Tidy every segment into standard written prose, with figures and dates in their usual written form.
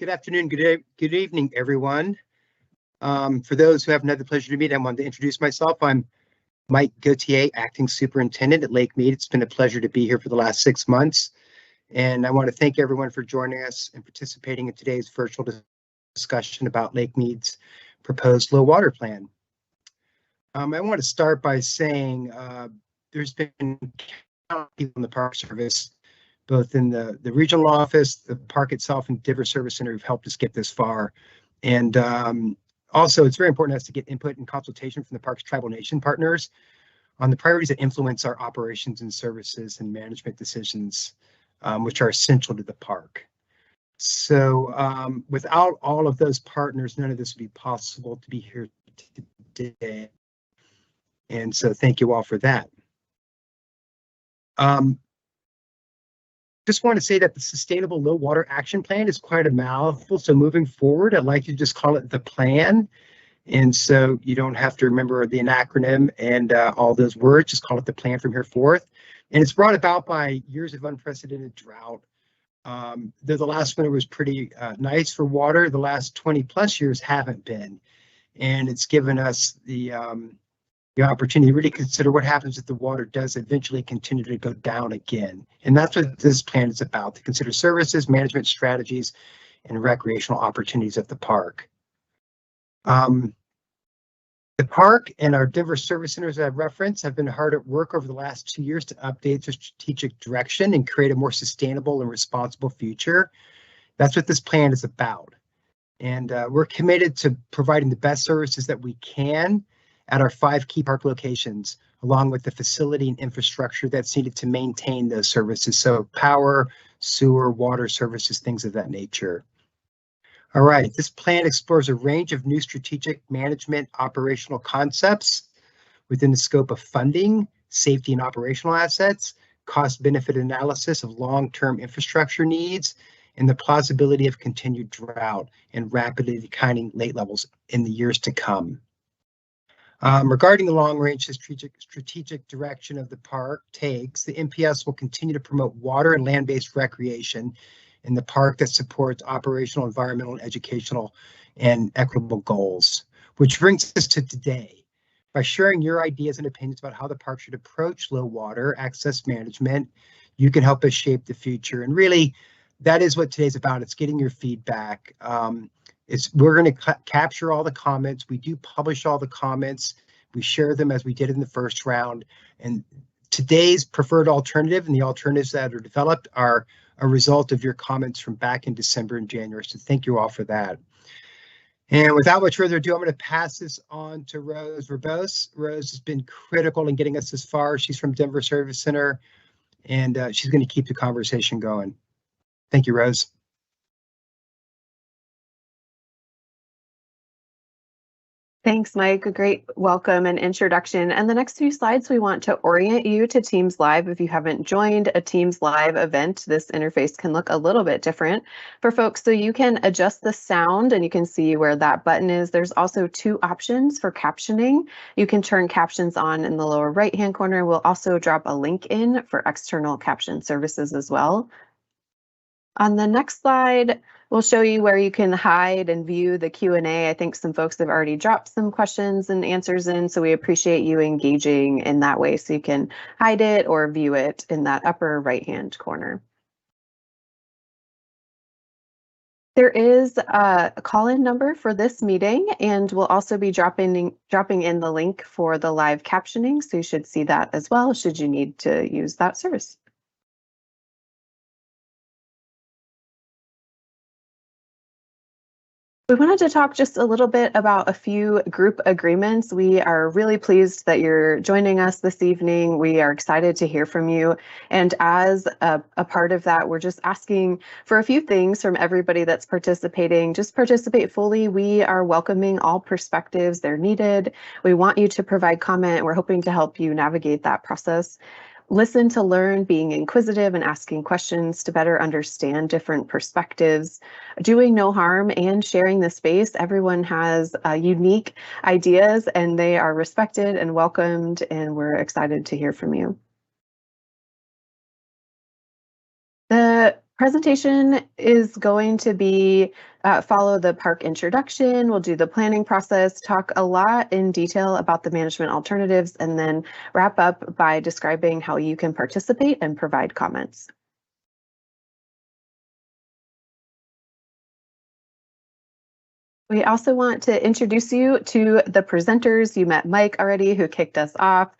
Good afternoon, good evening, everyone. For those who haven't had the pleasure to meet, I wanted to introduce myself. I'm Mike Gauthier, Acting Superintendent at Lake Mead. It's been a pleasure to be here for the last 6 months. And I want to thank everyone for joining us and participating in today's virtual discussion about Lake Mead's proposed low water plan. I want to start by saying there's been people in the Park Service, both in the regional office, the park itself, and Denver Service Center who've helped us get this far. And also, it's very important to us to get input and consultation from the park's tribal nation partners on the priorities that influence our operations and services and management decisions, which are essential to the park. So without all of those partners, none of this would be possible to be here today. And so thank you all for that. Just want to say that the Sustainable Low Water Action Plan is quite a mouthful. So moving forward, I'd like to just call it the plan. And so you don't have to remember the acronym and all those words, just call it the plan from here forth. And it's brought about by years of unprecedented drought. The last winter was pretty nice for water. The last 20 plus years haven't been. And it's given us the opportunity to really consider what happens if the water does eventually continue to go down again. And that's what this plan is about, to consider services, management strategies, and recreational opportunities at the park. The park and our Denver Service Centers that I've referenced have been hard at work over the last 2 years to update their strategic direction and create a more sustainable and responsible future. That's what this plan is about. And we're committed to providing the best services that we can at our 5 key park locations, along with the facility and infrastructure that's needed to maintain those services. So power, sewer, water services, things of that nature. All right, this plan explores a range of new strategic management operational concepts within the scope of funding, safety and operational assets, cost-benefit analysis of long-term infrastructure needs, and the plausibility of continued drought and rapidly declining lake levels in the years to come. Regarding the long-range strategic direction of the park takes, the NPS will continue to promote water and land-based recreation in the park that supports operational, environmental, educational, and equitable goals. Which brings us to today. By sharing your ideas and opinions about how the park should approach low water access management, you can help us shape the future. And really, that is what today's about. It's getting your feedback. We're going to capture all the comments. We do publish all the comments. We share them as we did in the first round. And today's preferred alternative and the alternatives that are developed are a result of your comments from back in December and January. So thank you all for that. And without much further ado, I'm going to pass this on to Rose Verbose. Rose has been critical in getting us this far. She's from Denver Service Center, and she's going to keep the conversation going. Thank you, Rose. Thanks, Mike. A great welcome and introduction. And the next few slides, we want to orient you to Teams Live. If you haven't joined a Teams Live event, this interface can look a little bit different for folks. So you can adjust the sound and you can see where that button is. There's also 2 options for captioning. You can turn captions on in the lower right-hand corner. We'll also drop a link in for external caption services as well. On the next slide, we'll show you where you can hide and view the Q&A. I think some folks have already dropped some questions and answers in, so we appreciate you engaging in that way. So you can hide it or view it in that upper right-hand corner. There is a call-in number for this meeting, and we'll also be dropping in the link for the live captioning, so you should see that as well should you need to use that service. We wanted to talk just a little bit about a few group agreements. We are really pleased that you're joining us this evening. We are excited to hear from you. And as a part of that, we're just asking for a few things from everybody that's participating. Just participate fully. We are welcoming all perspectives. They're needed. We want you to provide comment. We're hoping to help you navigate that process. Listen to learn, being inquisitive and asking questions to better understand different perspectives, doing no harm and sharing the space. Everyone has unique ideas and they are respected and welcomed, and we're excited to hear from you. The Presentation is going to be follow the park introduction. We'll do the planning process, talk a lot in detail about the management alternatives, and then wrap up by describing how you can participate and provide comments. We also want to introduce you to the presenters. You met Mike already, who kicked us off.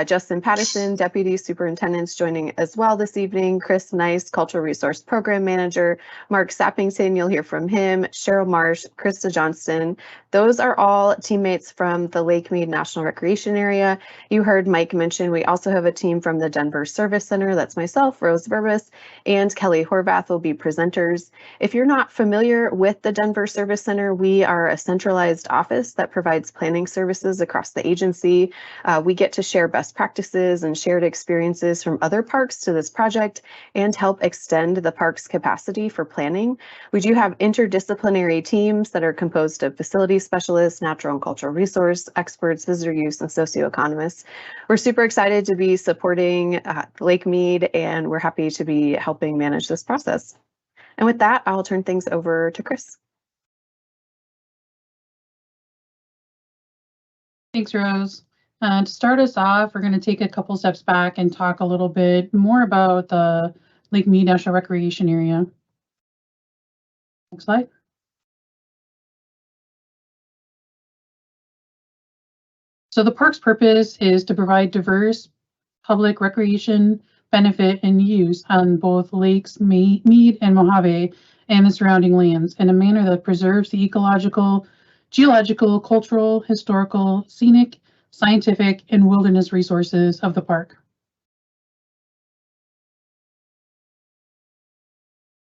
Justin Patterson, Deputy Superintendent's joining as well this evening. Chris Nice, Cultural Resource Program Manager. Mark Sappington, you'll hear from him. Cheryl Marsh, Krista Johnston. Those are all teammates from the Lake Mead National Recreation Area. You heard Mike mention we also have a team from the Denver Service Center. That's myself, Rose Burbis, and Kelly Horvath will be presenters. If you're not familiar with the Denver Service Center, we are a centralized office that provides planning services across the agency. We get to share best practices and shared experiences from other parks to this project and help extend the park's capacity for planning. We do have interdisciplinary teams that are composed of facility specialists, natural and cultural resource experts, visitor use, and socioeconomists. We're super excited to be supporting Lake Mead, and we're happy to be helping manage this process. And with that, I'll turn things over to Chris. Thanks, Rose. To start us off, we're going to take a couple steps back and talk a little bit more about the Lake Mead National Recreation Area. Next slide. So the park's purpose is to provide diverse public recreation, benefit, and use on both lakes Mead and Mojave and the surrounding lands in a manner that preserves the ecological, geological, cultural, historical, scenic, scientific, and wilderness resources of the park.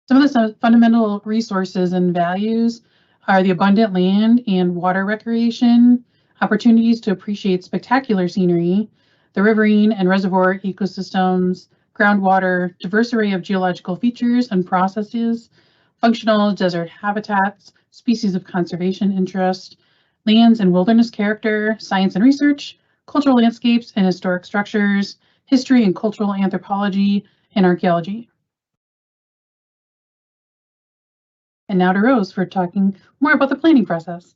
Some of the fundamental resources and values are the abundant land and water recreation, opportunities to appreciate spectacular scenery, the riverine and reservoir ecosystems, groundwater, diverse array of geological features and processes, functional desert habitats, species of conservation interest, lands and wilderness character, science and research, cultural landscapes and historic structures, history and cultural anthropology, and archaeology. And now to Rose for talking more about the planning process.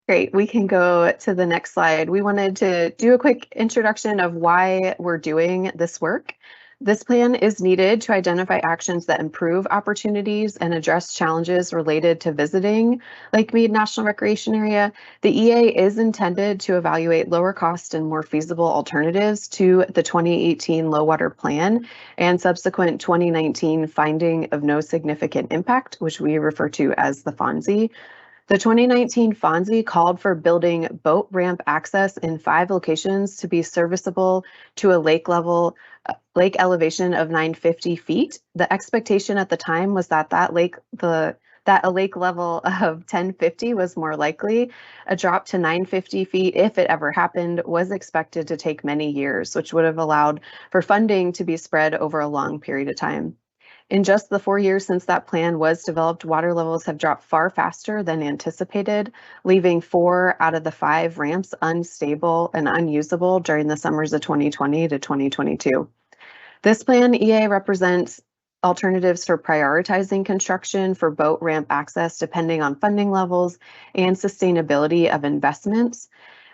Great, we can go to the next slide. We wanted to do a quick introduction of why we're doing this work. This plan is needed to identify actions that improve opportunities and address challenges related to visiting Lake Mead National Recreation Area. The EA is intended to evaluate lower cost and more feasible alternatives to the 2018 low water plan and subsequent 2019 finding of no significant impact, which we refer to as the FONSI. The 2019 FONSI called for building boat ramp access in 5 locations to be serviceable to a lake elevation of 950 feet. The expectation at the time was that a lake level of 1050 was more likely. A drop to 950 feet, if it ever happened, was expected to take many years, which would have allowed for funding to be spread over a long period of time. In just the 4 years since that plan was developed, water levels have dropped far faster than anticipated, leaving 4 out of the 5 ramps unstable and unusable during the summers of 2020 to 2022. This plan, EA, represents alternatives for prioritizing construction for boat ramp access depending on funding levels and sustainability of investments.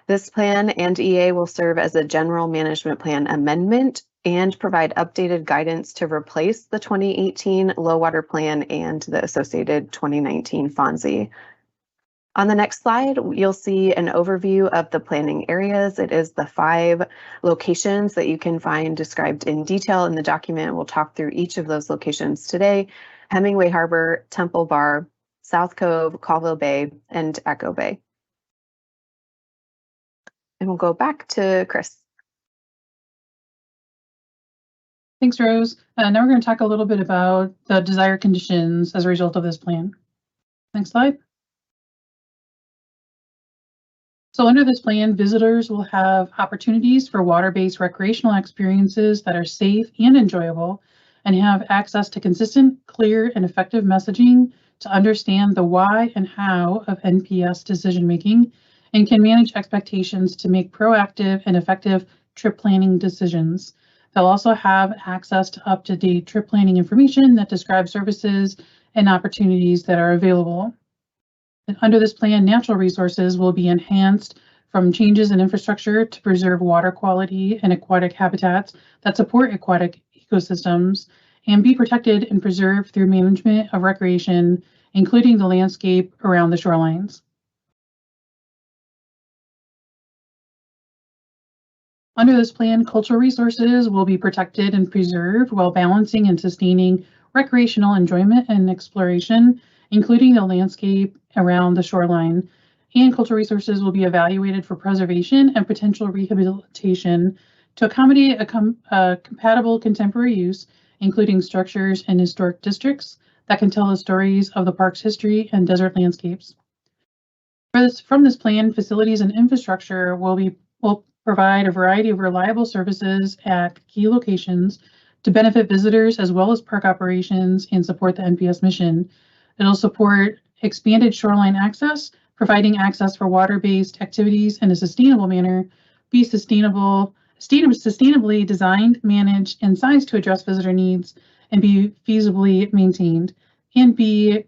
This plan and EA will serve as a general management plan amendment and provide updated guidance to replace the 2018 low water plan and the associated 2019 FONSI. On the next slide, you'll see an overview of the planning areas. It is the 5 locations that you can find described in detail in the document. We'll talk through each of those locations today: Hemingway Harbor, Temple Bar, South Cove, Colville Bay, and Echo Bay. And we'll go back to Chris. Thanks, Rose. Now we're going to talk a little bit about the desired conditions as a result of this plan. Next slide. So under this plan, visitors will have opportunities for water-based recreational experiences that are safe and enjoyable and have access to consistent, clear, and effective messaging to understand the why and how of NPS decision-making and can manage expectations to make proactive and effective trip planning decisions. They'll also have access to up-to-date trip planning information that describes services and opportunities that are available. And under this plan, natural resources will be enhanced from changes in infrastructure to preserve water quality and aquatic habitats that support aquatic ecosystems and be protected and preserved through management of recreation, including the landscape around the shorelines. Under this plan, cultural resources will be protected and preserved while balancing and sustaining recreational enjoyment and exploration, including the landscape around the shoreline. And cultural resources will be evaluated for preservation and potential rehabilitation to accommodate a compatible contemporary use, including structures and historic districts that can tell the stories of the park's history and desert landscapes. From this plan, facilities and infrastructure will provide a variety of reliable services at key locations to benefit visitors as well as park operations and support the NPS mission. It'll support expanded shoreline access, providing access for water-based activities in a sustainable manner, be sustainably designed, managed, and sized to address visitor needs, and be feasibly maintained, and be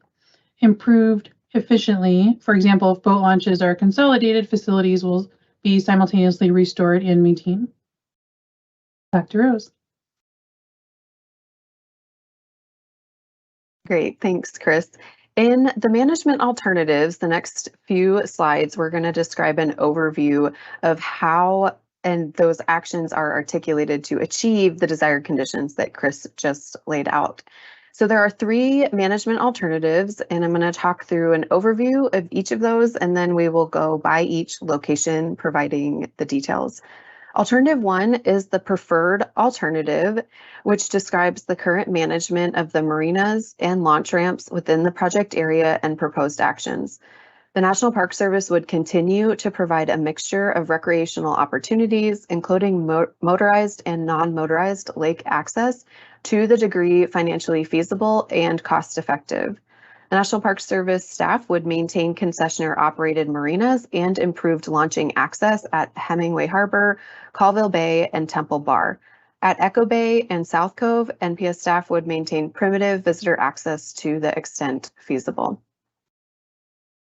improved efficiently. For example, if boat launches are consolidated, facilities will be simultaneously restored and maintained. Back to Rose. Great, thanks, Chris. In the management alternatives, the next few slides, we're going to describe an overview of how and those actions are articulated to achieve the desired conditions that Chris just laid out. So there are 3 management alternatives, and I'm going to talk through an overview of each of those, and then we will go by each location, providing the details. Alternative 1 is the preferred alternative, which describes the current management of the marinas and launch ramps within the project area and proposed actions. The National Park Service would continue to provide a mixture of recreational opportunities, including motorized and non-motorized lake access, to the degree financially feasible and cost-effective. The National Park Service staff would maintain concessionaire-operated marinas and improved launching access at Hemingway Harbor, Colville Bay, and Temple Bar. At Echo Bay and South Cove, NPS staff would maintain primitive visitor access to the extent feasible.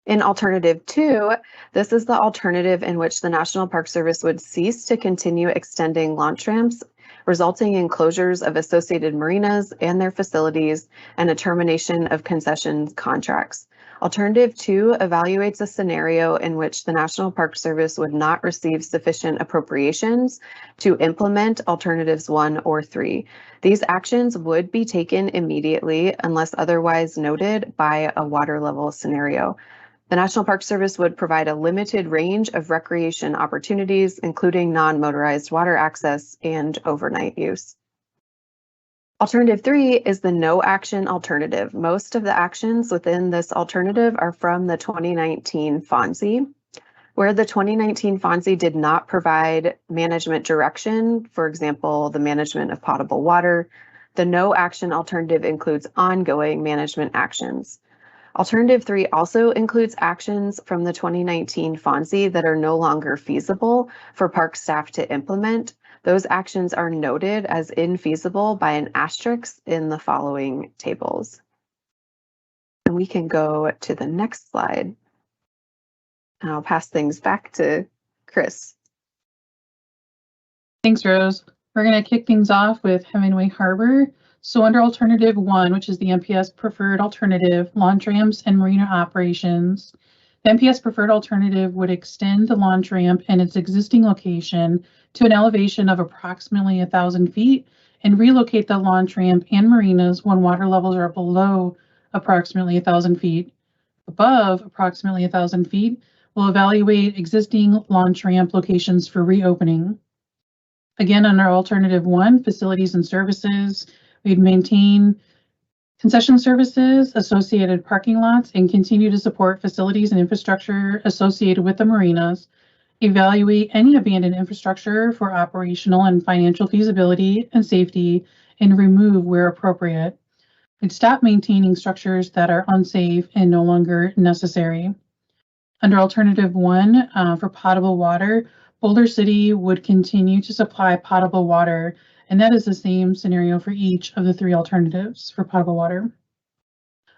In alternative 2, this is the alternative in which the National Park Service would cease to continue extending launch ramps, resulting in closures of associated marinas and their facilities and a termination of concession contracts. Alternative 2 evaluates a scenario in which the National Park Service would not receive sufficient appropriations to implement alternatives 1 or 3. These actions would be taken immediately unless otherwise noted by a water level scenario. The National Park Service would provide a limited range of recreation opportunities, including non-motorized water access and overnight use. Alternative 3 is the no action alternative. Most of the actions within this alternative are from the 2019 FONSI, where the 2019 FONSI did not provide management direction, for example, the management of potable water. The no action alternative includes ongoing management actions. Alternative 3 also includes actions from the 2019 FONSI that are no longer feasible for park staff to implement. Those actions are noted as infeasible by an asterisk in the following tables. And we can go to the next slide. And I'll pass things back to Chris. Thanks, Rose. We're going to kick things off with Hemingway Harbor. So under alternative 1, which is the NPS preferred alternative, launch ramps and marina operations, the NPS preferred alternative would extend the launch ramp in its existing location to an elevation of approximately 1,000 feet and relocate the launch ramp and marinas when water levels are below approximately 1,000 feet. Above approximately 1,000 feet, we'll evaluate existing launch ramp locations for reopening. Again, under alternative 1, facilities and services, we'd maintain concession services, associated parking lots, and continue to support facilities and infrastructure associated with the marinas. Evaluate any abandoned infrastructure for operational and financial feasibility and safety, and remove where appropriate. We'd stop maintaining structures that are unsafe and no longer necessary. Under alternative 1, for potable water, Boulder City would continue to supply potable water And that is the same scenario for each of the 3 alternatives for potable water.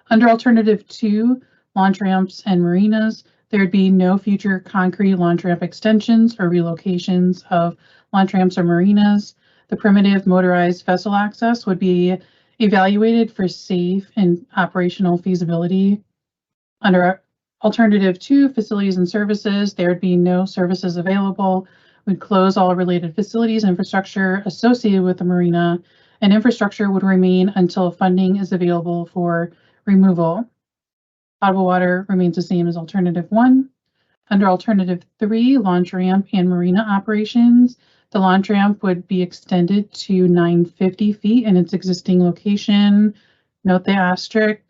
Under alternative 2, launch ramps and marinas, there'd be no future concrete launch ramp extensions or relocations of launch ramps or marinas. The primitive motorized vessel access would be evaluated for safe and operational feasibility. Under alternative 2, facilities and services, there would be no services available. We'd close all related facilities, infrastructure associated with the marina, and infrastructure would remain until funding is available for removal. Potable water remains the same as alternative 1. Under alternative 3, launch ramp and marina operations, the launch ramp would be extended to 950 feet in its existing location. Note the asterisk.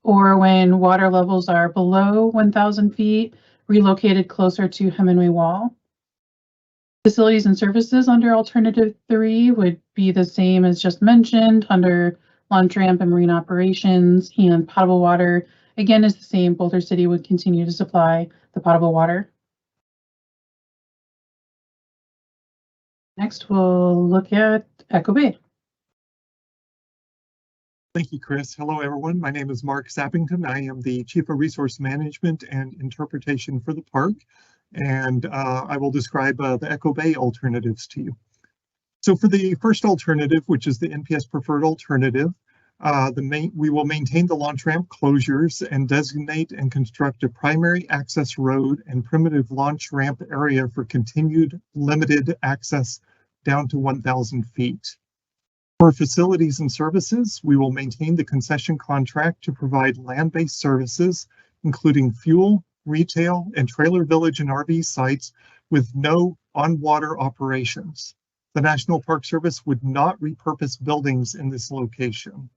Or when water levels are below 1,000 feet, relocated closer to Hemingway Wall. Facilities and services under alternative 3 would be the same as just mentioned under launch ramp and marine operations, and potable water again is the same. Boulder City would continue to supply the potable water. Next, we'll look at Echo Bay. Thank you, Chris. Hello, everyone. My name is Mark Sappington. I am the Chief of Resource Management and Interpretation for the park, and I will describe the Echo Bay alternatives to you. So for the first alternative, which is the NPS preferred alternative, we will maintain the launch ramp closures and designate and construct a primary access road and primitive launch ramp area for continued limited access down to 1,000 feet. For facilities and services, we will maintain the concession contract to provide land-based services, including fuel, retail, and trailer village and RV sites with no on-water operations. The National Park Service would not repurpose buildings in this location.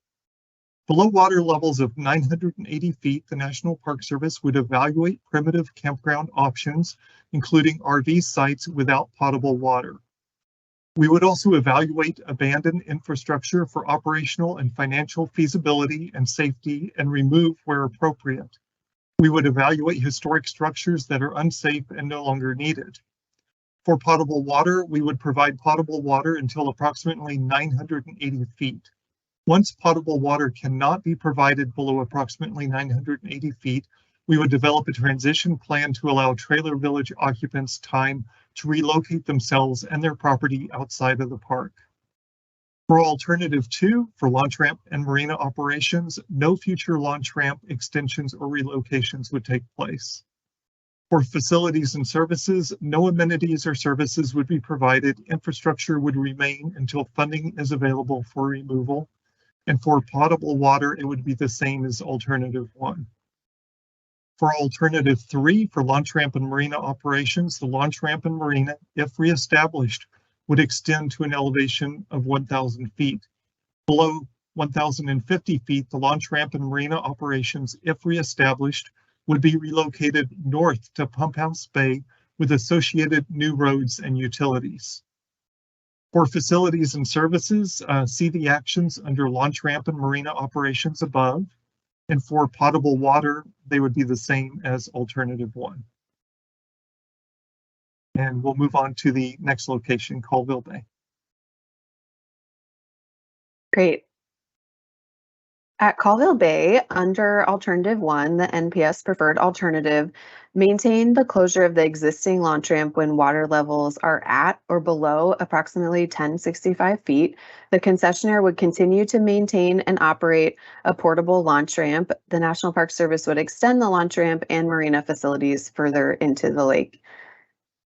Below water levels of 980 feet, the National Park Service would evaluate primitive campground options, including RV sites without potable water. We would also evaluate abandoned infrastructure for operational and financial feasibility and safety and remove where appropriate. We would evaluate historic structures that are unsafe and no longer needed. For potable water, we would provide potable water until approximately 980 feet. Once potable water cannot be provided below approximately 980 feet, we would develop a transition plan to allow trailer village occupants time to relocate themselves and their property outside of the park. For alternative 2, for launch ramp and marina operations, no future launch ramp extensions or relocations would take place. For facilities and services, no amenities or services would be provided. Infrastructure would remain until funding is available for removal. And for potable water, it would be the same as alternative 1. For alternative 3, for launch ramp and marina operations, the launch ramp and marina, if reestablished, would extend to an elevation of 1,000 feet. Below 1,050 feet, the launch ramp and marina operations, if reestablished, would be relocated north to Pump House Bay with associated new roads and utilities. For facilities and services, see the actions under launch ramp and marina operations above. And for potable water, they would be the same as alternative 1. And we'll move on to the next location, Colville Bay. Great. At Colville Bay, under alternative 1, the NPS preferred alternative, maintain the closure of the existing launch ramp when water levels are at or below approximately 1065 feet. The concessionaire would continue to maintain and operate a portable launch ramp. The National Park Service would extend the launch ramp and marina facilities further into the lake.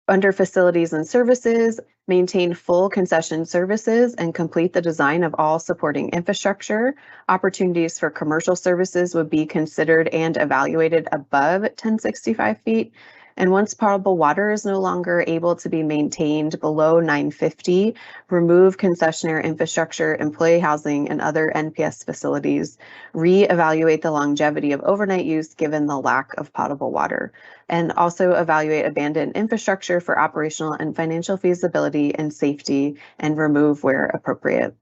Under facilities and services, maintain full concession services and complete the design of all supporting infrastructure. Opportunities for commercial services would be considered and evaluated above 1065 feet. And once potable water is no longer able to be maintained below 950, remove concessionaire infrastructure, employee housing, and other NPS facilities. Reevaluate the longevity of overnight use given the lack of potable water. And also evaluate abandoned infrastructure for operational and financial feasibility and safety, and remove where appropriate.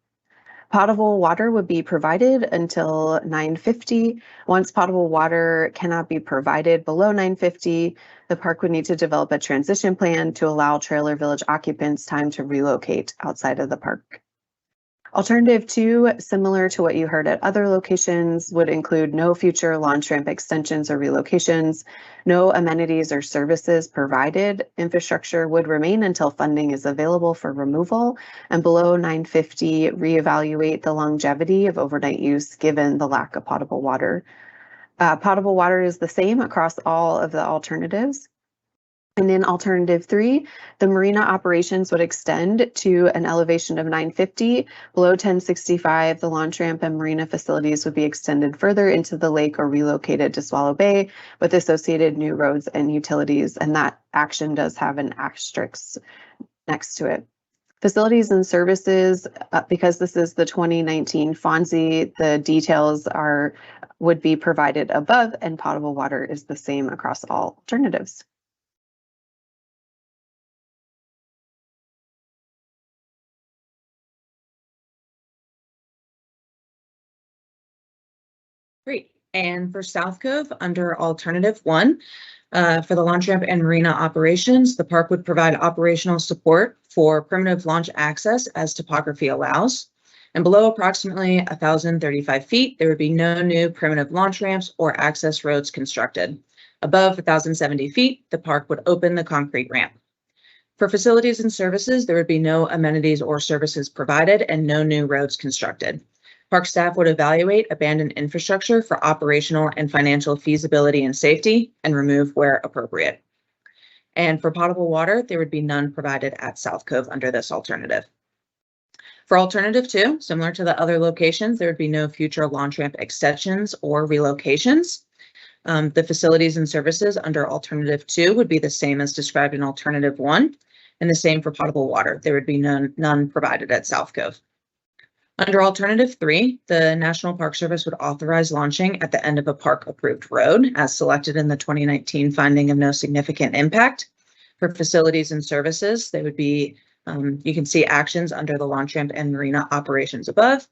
Potable water would be provided until 950. Once potable water cannot be provided below 950, the park would need to develop a transition plan to allow trailer village occupants time to relocate outside of the park. Alternative 2, similar to what you heard at other locations, would include no future launch ramp extensions or relocations, no amenities or services provided. Infrastructure would remain until funding is available for removal, and below 950, reevaluate the longevity of overnight use given the lack of potable water. Potable water is the same across all of the alternatives. And in alternative 3, the marina operations would extend to an elevation of 950. Below 1065, the launch ramp and marina facilities would be extended further into the lake or relocated to Swallow Bay with associated new roads and utilities. And that action does have an asterisk next to it. Facilities and services, because this is the 2019 FONSI, the details would be provided above, and potable water is the same across all alternatives. Great. And for South Cove, under Alternative 1, for the launch ramp and marina operations, the park would provide operational support for primitive launch access as topography allows. And below approximately 1,035 feet, there would be no new primitive launch ramps or access roads constructed. Above 1,070 feet, the park would open the concrete ramp. For facilities and services, there would be no amenities or services provided and no new roads constructed. Park staff would evaluate abandoned infrastructure for operational and financial feasibility and safety and remove where appropriate. And for potable water, there would be none provided at South Cove under this alternative. For alternative 2, similar to the other locations, there would be no future launch ramp extensions or relocations. The facilities and services under alternative 2 would be the same as described in alternative 1, and the same for potable water. There would be none provided at South Cove. Under alternative 3, the National Park Service would authorize launching at the end of a park-approved road, as selected in the 2019 finding of no significant impact. For facilities and services, they would be, you can see actions under the launch ramp and marina operations above.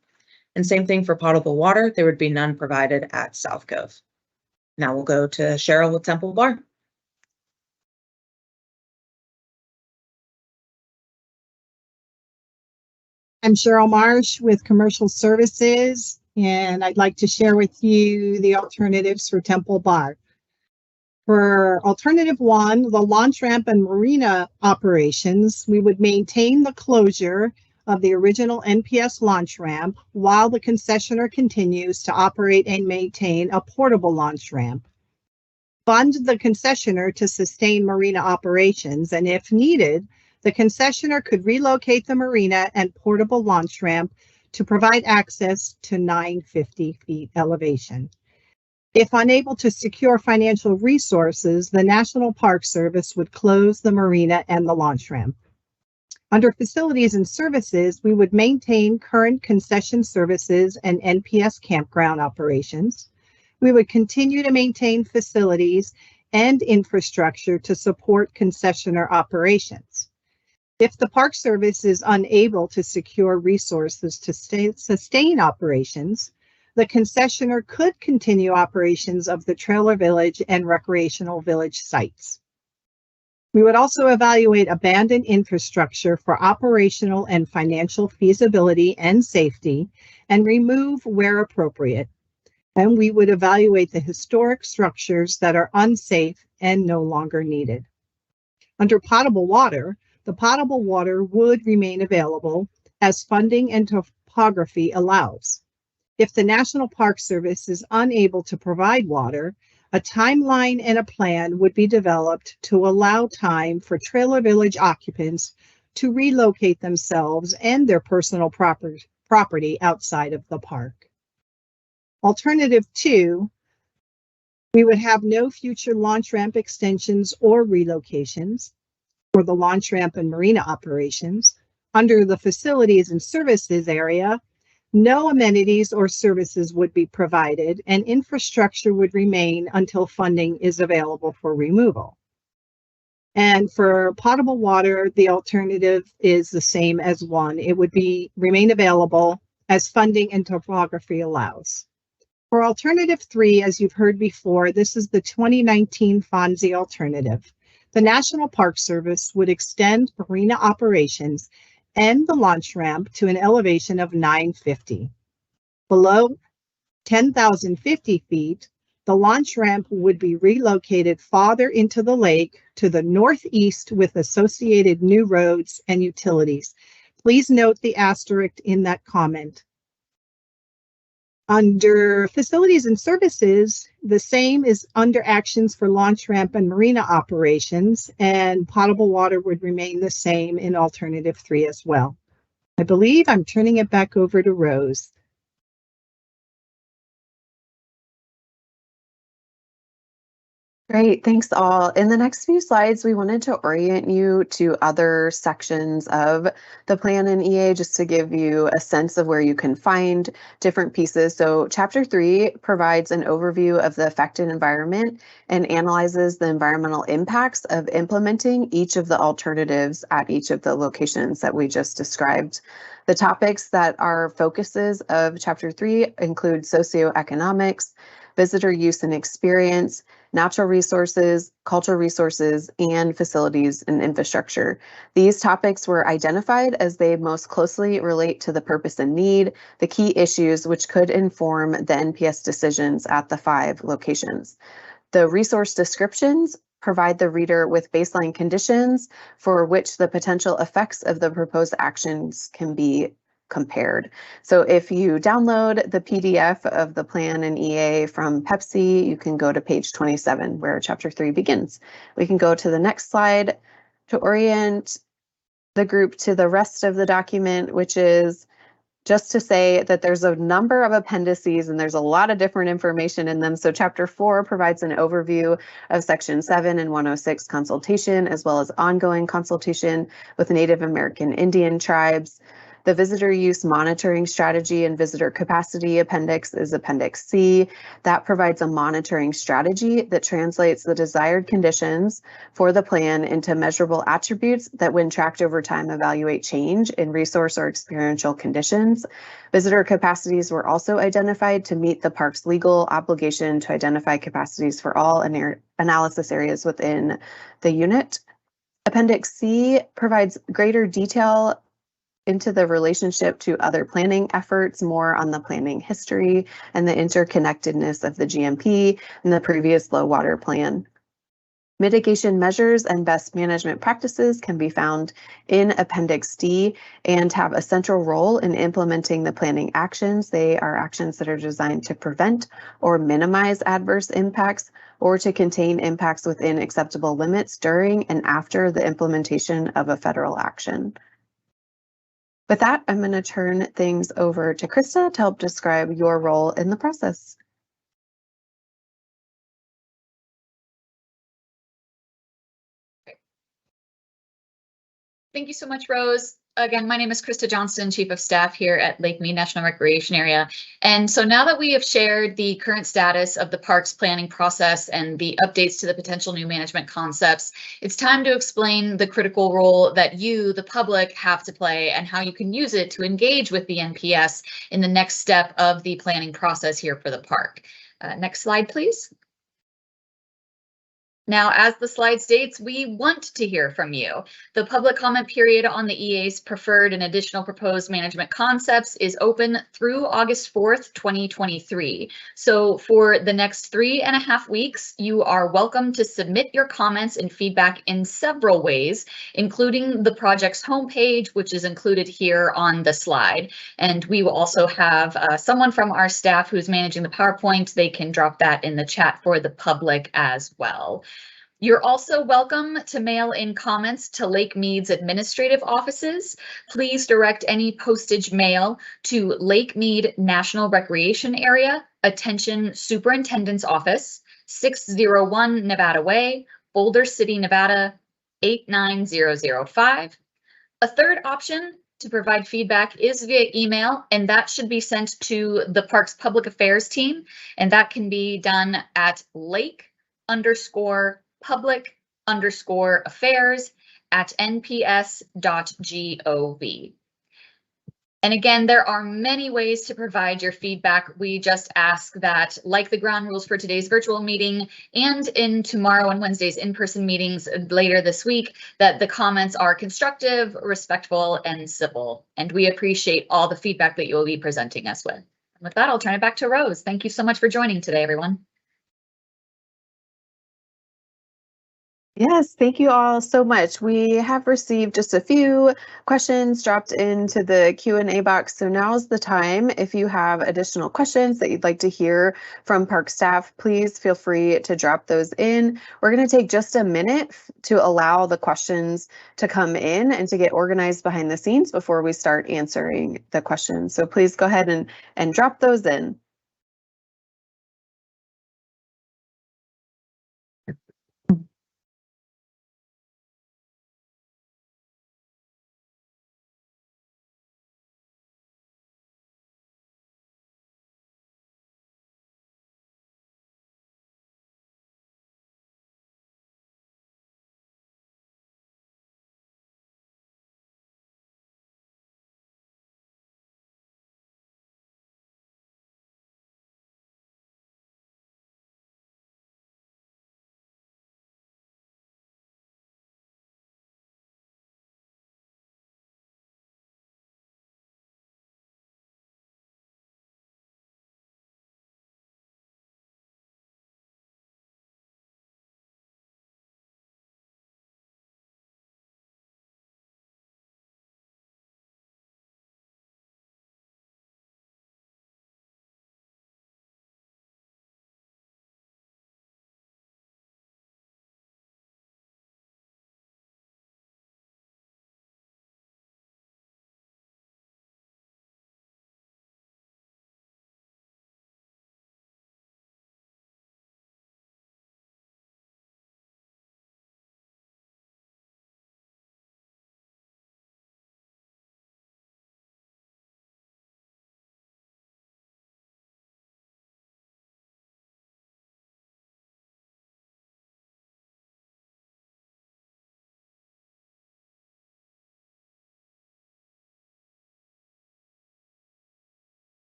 And same thing for potable water, there would be none provided at South Cove. Now we'll go to Cheryl with Temple Bar. I'm Cheryl Marsh with Commercial Services, and I'd like to share with you the alternatives for Temple Bar. For alternative 1, the launch ramp and marina operations, we would maintain the closure of the original NPS launch ramp while the concessionaire continues to operate and maintain a portable launch ramp. Fund the concessionaire to sustain marina operations, and if needed, the concessionaire could relocate the marina and portable launch ramp to provide access to 950 feet elevation. If unable to secure financial resources, the National Park Service would close the marina and the launch ramp. Under facilities and services, we would maintain current concession services and NPS campground operations. We would continue to maintain facilities and infrastructure to support concessionaire operations. If the Park Service is unable to secure resources to sustain operations, the concessionaire could continue operations of the Trailer Village and Recreational Village sites. We would also evaluate abandoned infrastructure for operational and financial feasibility and safety and remove where appropriate. And we would evaluate the historic structures that are unsafe and no longer needed. Under potable water, the potable water would remain available as funding and topography allows. If the National Park Service is unable to provide water, a timeline and a plan would be developed to allow time for Trailer Village occupants to relocate themselves and their personal property outside of the park. Alternative 2, we would have no future launch ramp extensions or relocations. For the launch ramp and marina operations. Under the facilities and services area, no amenities or services would be provided and infrastructure would remain until funding is available for removal. And for potable water, the alternative is the same as 1. It would remain available as funding and topography allows. For alternative 3, as you've heard before, this is the 2019 FONSI alternative. The National Park Service would extend marina operations and the launch ramp to an elevation of 950. Below 10,050 feet, the launch ramp would be relocated farther into the lake to the northeast with associated new roads and utilities. Please note the asterisk in that comment. Under facilities and services, the same is under actions for launch ramp and marina operations, and potable water would remain the same in alternative 3 as well. I believe I'm turning it back over to Rose. Great, thanks all. In the next few slides, we wanted to orient you to other sections of the plan in EA just to give you a sense of where you can find different pieces. So Chapter 3 provides an overview of the affected environment and analyzes the environmental impacts of implementing each of the alternatives at each of the locations that we just described. The topics that are focuses of Chapter 3 include socioeconomics, visitor use and experience, natural resources, cultural resources, and facilities and infrastructure. These topics were identified as they most closely relate to the purpose and need, the key issues which could inform the NPS decisions at the 5 locations. The resource descriptions provide the reader with baseline conditions for which the potential effects of the proposed actions can be compared. So if you download the PDF of the plan in EA from Pepsi, you can go to page 27 where Chapter 3 begins. We can go to the next slide to orient the group to the rest of the document, which is just to say that there's a number of appendices and there's a lot of different information in them. So Chapter 4 provides an overview of Section 7 and 106 consultation, as well as ongoing consultation with Native American Indian tribes. The visitor use monitoring strategy and visitor capacity appendix is Appendix C. That provides a monitoring strategy that translates the desired conditions for the plan into measurable attributes that, when tracked over time, evaluate change in resource or experiential conditions. Visitor capacities were also identified to meet the park's legal obligation to identify capacities for all analysis areas within the unit. Appendix C provides greater detail into the relationship to other planning efforts, more on the planning history and the interconnectedness of the GMP and the previous low water plan. Mitigation measures and best management practices can be found in Appendix D and have a central role in implementing the planning actions. They are actions that are designed to prevent or minimize adverse impacts or to contain impacts within acceptable limits during and after the implementation of a federal action. With that, I'm going to turn things over to Krista to help describe your role in the process. Thank you so much, Rose. Again, my name is Krista Johnston, Chief of Staff here at Lake Mead National Recreation Area. And so now that we have shared the current status of the park's planning process and the updates to the potential new management concepts, it's time to explain the critical role that you, the public, have to play and how you can use it to engage with the NPS in the next step of the planning process here for the park. Next slide, please. Now, as the slide states, we want to hear from you. The public comment period on the EA's preferred and additional proposed management concepts is open through August 4th, 2023. So for the next 3.5 weeks, you are welcome to submit your comments and feedback in several ways, including the project's homepage, which is included here on the slide. And we will also have someone from our staff who's managing the PowerPoint. They can drop that in the chat for the public as well. You're also welcome to mail in comments to Lake Mead's administrative offices. Please direct any postage mail to Lake Mead National Recreation Area, Attention Superintendent's Office, 601 Nevada Way, Boulder City, Nevada, 89005. A third option to provide feedback is via email, and that should be sent to the park's public affairs team, and that can be done at lake_public_affairs@nps.gov. And again, there are many ways to provide your feedback. We just ask that, like the ground rules for today's virtual meeting and in tomorrow and Wednesday's in-person meetings later this week, that the comments are constructive, respectful, and civil. And we appreciate all the feedback that you will be presenting us with. And with that, I'll turn it back to Rose. Thank you so much for joining today, everyone. Yes, thank you all so much. We have received just a few questions dropped into the Q&A box. So now's the time. If you have additional questions that you'd like to hear from park staff, please feel free to drop those in. We're going to take just a minute to allow the questions to come in and to get organized behind the scenes before we start answering the questions. So please go ahead and drop those in.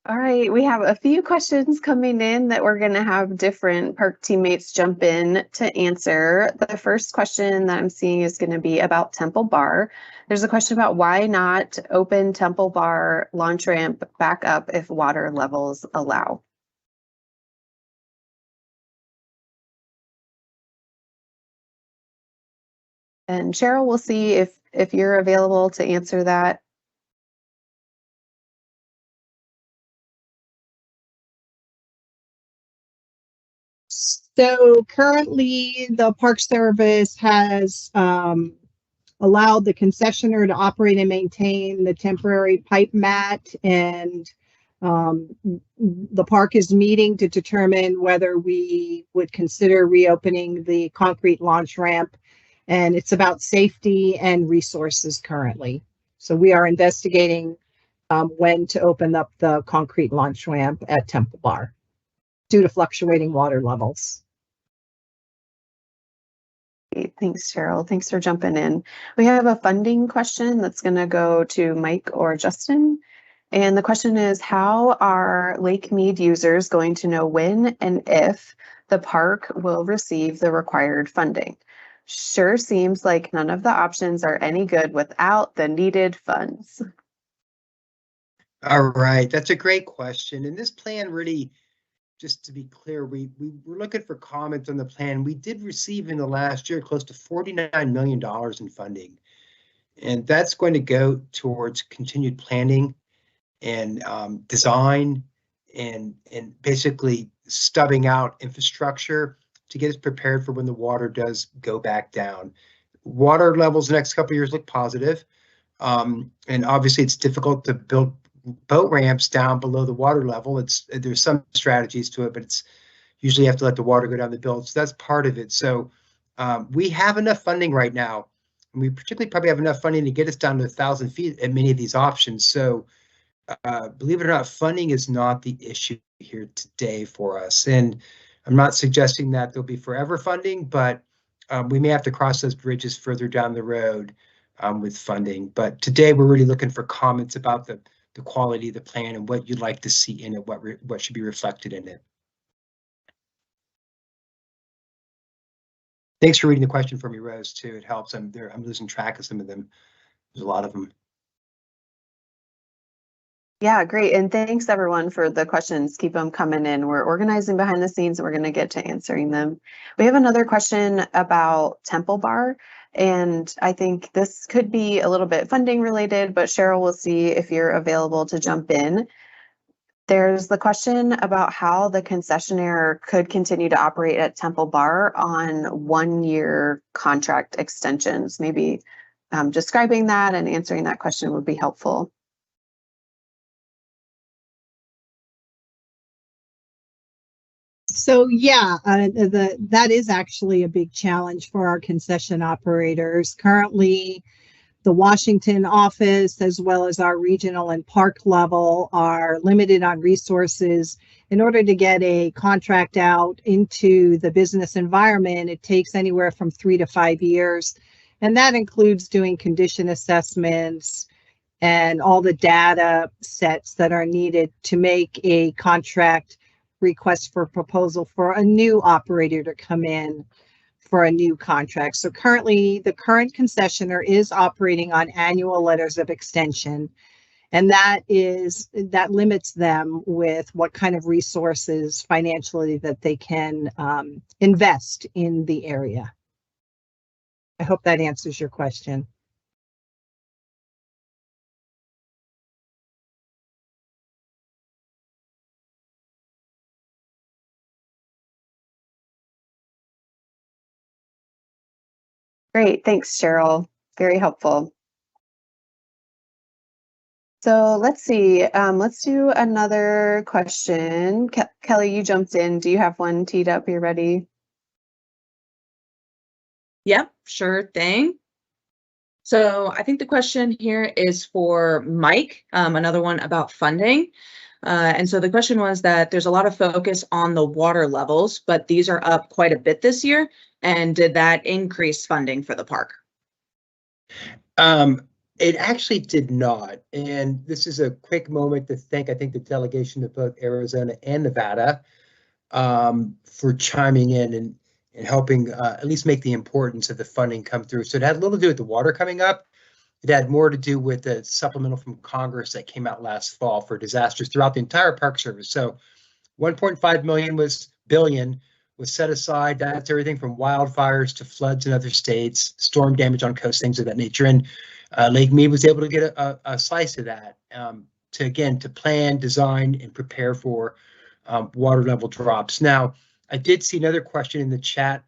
All right, we have a few questions coming in that we're going to have different park teammates jump in to answer. The first question that I'm seeing is going to be about Temple Bar. There's a question about why not open Temple Bar launch ramp back up if water levels allow. And Cheryl, we'll see if you're available to answer that. So currently, the Park Service has allowed the concessionaire to operate and maintain the temporary pipe mat, and the park is meeting to determine whether we would consider reopening the concrete launch ramp. And it's about safety and resources currently. So we are investigating when to open up the concrete launch ramp at Temple Bar due to fluctuating water levels. Great. Thanks, Cheryl. Thanks for jumping in. We have a funding question that's going to go to Mike or Justin. And the question is, how are Lake Mead users going to know when and if the park will receive the required funding? Sure seems like none of the options are any good without the needed funds. All right, that's a great question. And this plan really, just to be clear, we were looking for comments on the plan. We did receive in the last year close to $49 million in funding. And that's going to go towards continued planning and design and basically stubbing out infrastructure to get us prepared for when the water does go back down. Water levels the next couple of years look positive. And obviously it's difficult to build boat ramps down below the water level. There's some strategies to it, but it's usually you have to let the water go down the build. So that's part of it. So we have enough funding right now. And we particularly probably have enough funding to get us down to 1,000 feet at many of these options. So believe it or not, funding is not the issue here today for us. And I'm not suggesting that there'll be forever funding, but we may have to cross those bridges further down the road with funding. But today we're really looking for comments about the quality of the plan and what you'd like to see in it, what should be reflected in it. Thanks for reading the question for me, Rose, too. It helps. I'm losing track of some of them. There's a lot of them. Yeah, great. And thanks everyone for the questions. Keep them coming in. We're organizing behind the scenes and we're going to get to answering them. We have another question about Temple Bar. And I think this could be a little bit funding related, but Cheryl will see if you're available to jump in. There's the question about how the concessionaire could continue to operate at Temple Bar on 1-year contract extensions. Maybe describing that and answering that question would be helpful. So yeah, that is actually a big challenge for our concession operators. Currently, the Washington office, as well as our regional and park level, are limited on resources. In order to get a contract out into the business environment, it takes anywhere from 3 to 5 years. And that includes doing condition assessments and all the data sets that are needed to make a contract request for proposal for a new operator to come in for a new contract. So currently, the current concessionaire is operating on annual letters of extension, and that limits them with what kind of resources financially that they can invest in the area. I hope that answers your question. Great, thanks, Cheryl. Very helpful. So let's see, let's do another question. Kelly, you jumped in. Do you have one teed up? You're ready? Yep, sure thing. So I think the question here is for Mike, another one about funding. And so the question was that there's a lot of focus on the water levels, but these are up quite a bit this year. And did that increase funding for the park? It actually did not. And this is a quick moment to thank, I think, the delegation of both Arizona and Nevada for chiming in and helping at least make the importance of the funding come through. So it had little to do with the water coming up. It had more to do with the supplemental from Congress that came out last fall for disasters throughout the entire Park Service. So 1.5 billion was set aside. That's everything from wildfires to floods in other states, storm damage on coast, things of that nature. And Lake Mead was able to get a slice of that to plan, design, and prepare for water level drops. Now, I did see another question in the chat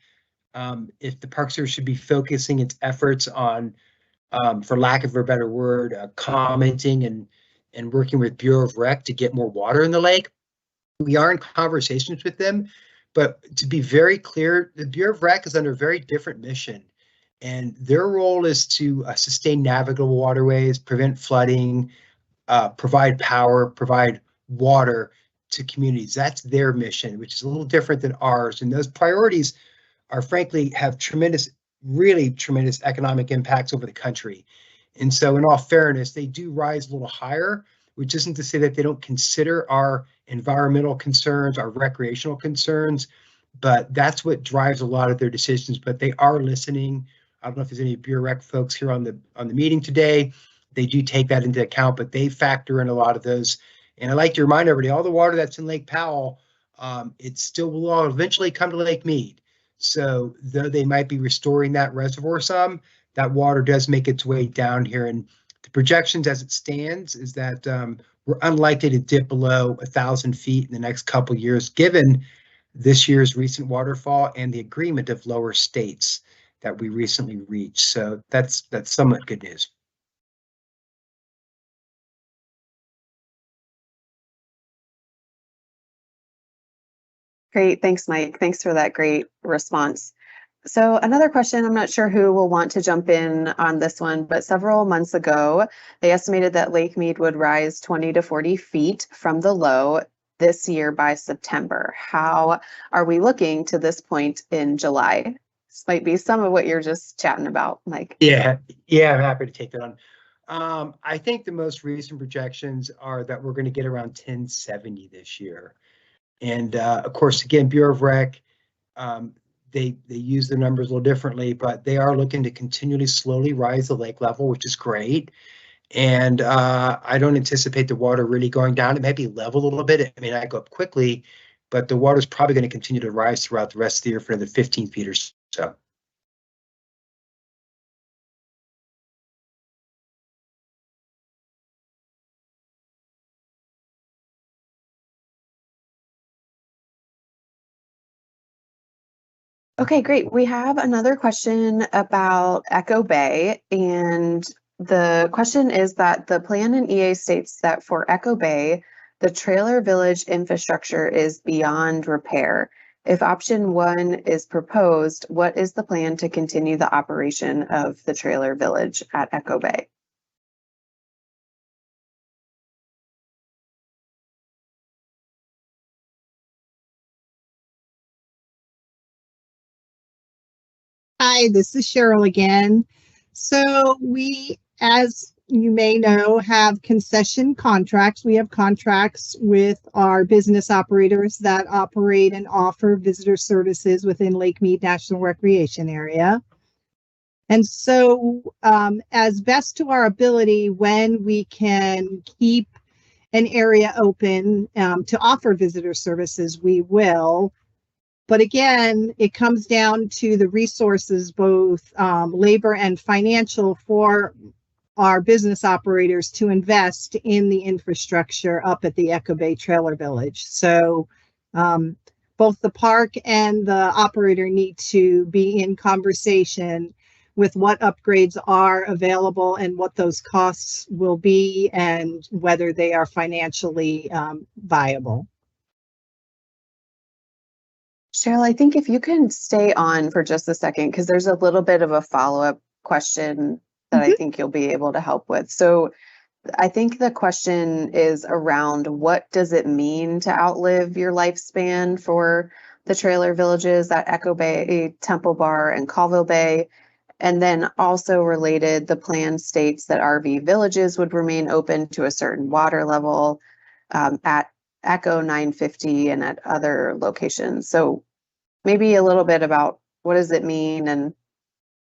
if the Park Service should be focusing its efforts on, for lack of a better word, commenting and working with Bureau of Rec to get more water in the lake. We are in conversations with them, but to be very clear, the Bureau of Rec is under a very different mission. And their role is to sustain navigable waterways, prevent flooding, provide power, provide water to communities. That's their mission, which is a little different than ours. And those priorities are frankly have tremendous, really tremendous economic impacts over the country. And so in all fairness, they do rise a little higher, which isn't to say that they don't consider our environmental concerns, our recreational concerns, but that's what drives a lot of their decisions. But they are listening. I don't know if there's any Bureau Rec folks here on the meeting today. They do take that into account, but they factor in a lot of those. And I like to remind everybody, all the water that's in Lake Powell, it still will eventually come to Lake Mead. So though they might be restoring that reservoir some, that water does make its way down here. And the projections as it stands is that we're unlikely to dip below 1,000 feet in the next couple of years, given this year's recent waterfall and the agreement of lower states that we recently reached. So that's somewhat good news. Great. Thanks, Mike. Thanks for that great response. So another question, I'm not sure who will want to jump in on this one, but several months ago, they estimated that Lake Mead would rise 20 to 40 feet from the low this year by September. How are we looking to this point in July? This might be some of what you're just chatting about, Mike. Yeah, I'm happy to take that on. I think the most recent projections are that we're going to get around 1070 this year. And of course, again, Bureau of Rec, they use the numbers a little differently, but they are looking to continually slowly rise the lake level, which is great. And I don't anticipate the water really going down. It may be level a little bit. It may not go up quickly, but the water is probably going to continue to rise throughout the rest of the year for another 15 feet or so. Okay, great. We have another question about Echo Bay, and the question is that the plan in EA states that for Echo Bay, the trailer village infrastructure is beyond repair. If option 1 is proposed, what is the plan to continue the operation of the trailer village at Echo Bay? Hi, this is Cheryl again. So we, as you may know, have concession contracts. We have contracts with our business operators that operate and offer visitor services within Lake Mead National Recreation Area. And so as best to our ability, when we can keep an area open to offer visitor services, we will. But again, it comes down to the resources, both labor and financial, for our business operators to invest in the infrastructure up at the Echo Bay Trailer Village. So both the park and the operator need to be in conversation with what upgrades are available and what those costs will be and whether they are financially viable. Cheryl, I think if you can stay on for just a second, because there's a little bit of a follow-up question that I think you'll be able to help with. So I think the question is around what does it mean to outlive your lifespan for the trailer villages at Echo Bay, Temple Bar, and Colville Bay? And then also related, the plan states that RV villages would remain open to a certain water level at Echo 950 and at other locations. So maybe a little bit about what does it mean and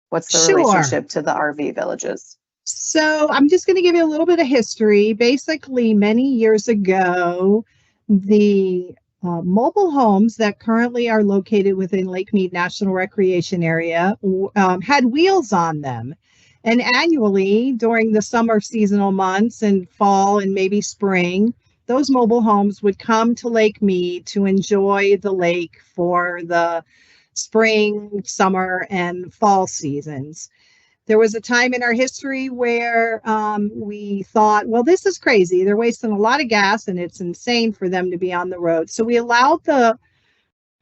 what's the Sure. relationship to the RV villages? So I'm just going to give you a little bit of history. Basically, many years ago, the mobile homes that currently are located within Lake Mead National Recreation Area had wheels on them. And annually, during the summer seasonal months and fall and maybe spring, those mobile homes would come to Lake Mead to enjoy the lake for the spring, summer, and fall seasons. There was a time in our history where we thought, well, this is crazy. They're wasting a lot of gas and it's insane for them to be on the road. So we allowed the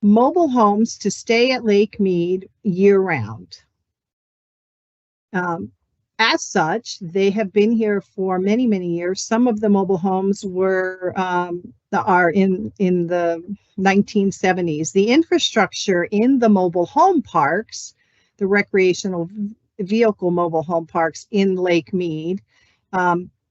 mobile homes to stay at Lake Mead year round. As such, they have been here for many, many years. Some of the mobile homes are in the 1970s. The infrastructure in the mobile home parks, the recreational vehicle mobile home parks in Lake Mead,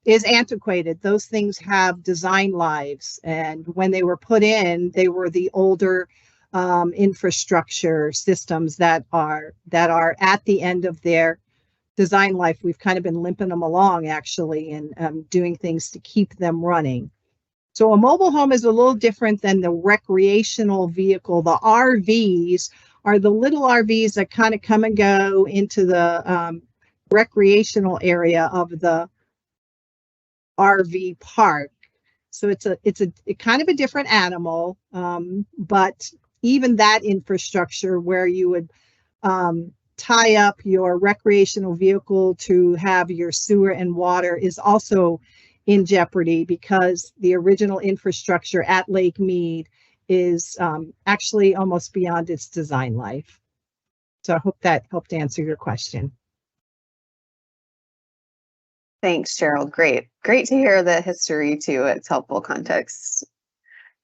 is antiquated. Those things have design lives, and when they were put in, they were the older infrastructure systems that are at the end of their design life. We've kind of been limping them along, actually, and doing things to keep them running. So a mobile home is a little different than the recreational vehicle. The RVs are the little RVs that kind of come and go into the recreational area of the RV park. So it's a kind of a different animal, but even that infrastructure where you would tie up your recreational vehicle to have your sewer and water is also in jeopardy because the original infrastructure at Lake Mead is actually almost beyond its design life. So I hope that helped answer your question. Thanks, Cheryl. Great. Great to hear the history too. It's helpful context.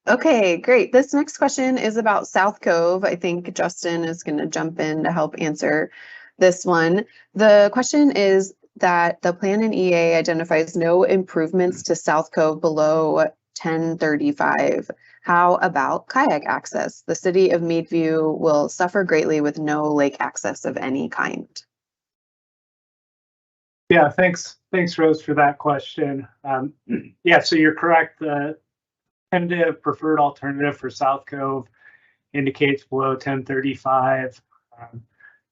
Okay, great. This next question is about South Cove. I think Justin is going to jump in to help answer this one. The question is that the plan in EA identifies no improvements to South Cove below 1035. How about kayak access? The city of Meadview will suffer greatly with no lake access of any kind. Yeah, thanks, Rose, for that question. Yeah, so you're correct. The tentative preferred alternative for South Cove indicates below 1035.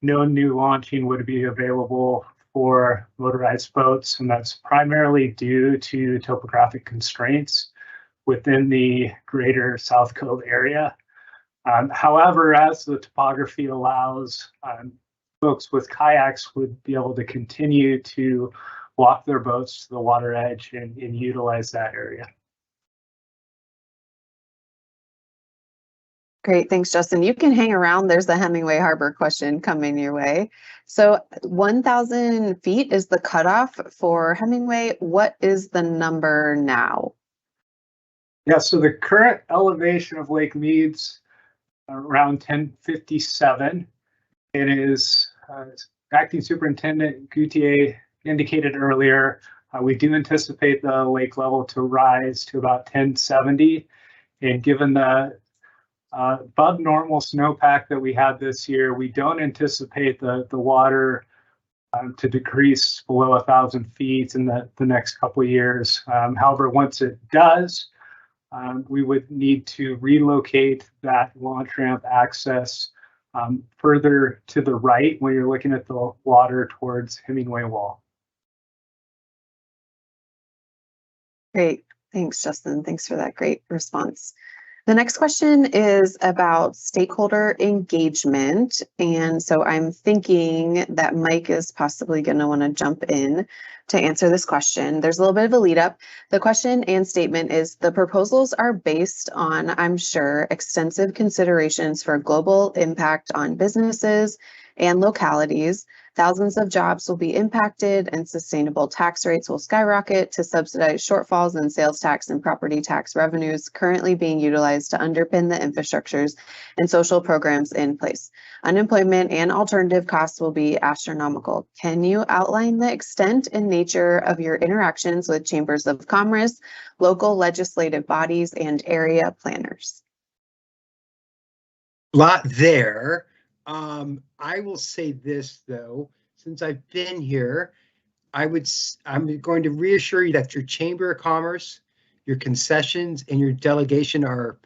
No new launching would be available for motorized boats, and that's primarily due to topographic constraints within the greater South Cove area. However, as the topography allows, folks with kayaks would be able to continue to walk their boats to the water edge and utilize that area. Great, thanks, Justin. You can hang around. There's the Hemingway Harbor question coming your way. So 1,000 feet is the cutoff for Hemingway. What is the number now? Yeah, so the current elevation of Lake Mead's around 1057. It is Acting Superintendent Goutier indicated earlier, we do anticipate the lake level to rise to about 1070. And given the above normal snowpack that we had this year, we don't anticipate the water to decrease below 1,000 feet in the next couple of years. However, once it does, we would need to relocate that launch ramp access further to the right when you're looking at the water towards Hemingway Wall. Great. Thanks, Justin. Thanks for that great response. The next question is about stakeholder engagement. And so I'm thinking that Mike is possibly going to want to jump in to answer this question. There's a little bit of a lead up. The question and statement is the proposals are based on, I'm sure, extensive considerations for global impact on businesses and localities. Thousands of jobs will be impacted and sustainable tax rates will skyrocket to subsidize shortfalls in sales tax and property tax revenues currently being utilized to underpin the infrastructures and social programs in place. Unemployment and alternative costs will be astronomical. Can you outline the extent and nature of your interactions with chambers of commerce, local legislative bodies, and area planners? Lot there. I will say this though, since I've been here, I'm going to reassure you that your Chamber of Commerce, your concessions, and your delegation are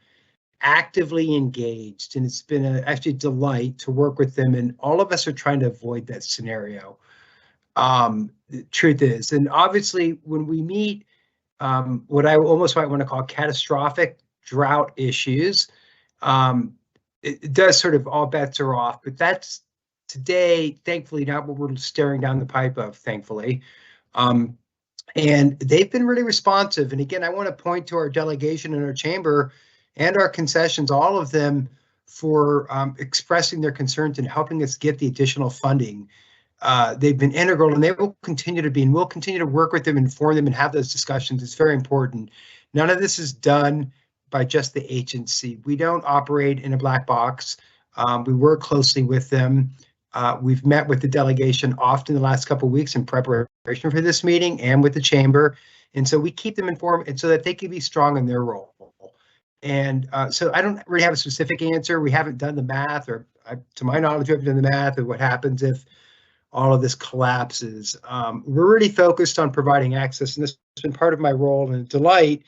actively engaged, and it's been actually a delight to work with them, and all of us are trying to avoid that scenario. The truth is, and obviously when we meet what I almost might want to call catastrophic drought issues, it does sort of all bets are off, but that's today, thankfully, not what we're staring down the pipe of, thankfully. And they've been really responsive. And again, I want to point to our delegation and our chamber and our concessions, all of them, for expressing their concerns and helping us get the additional funding. They've been integral, and they will continue to be, and we'll continue to work with them, inform them, and have those discussions. It's very important. None of this is done by just the agency. We don't operate in a black box. We work closely with them. We've met with the delegation often the last couple of weeks in preparation for this meeting and with the chamber. And so we keep them informed and so that they can be strong in their role. And so I don't really have a specific answer. We haven't done the math, or to my knowledge, we haven't done the math of what happens if all of this collapses. We're really focused on providing access, and this has been part of my role and a delight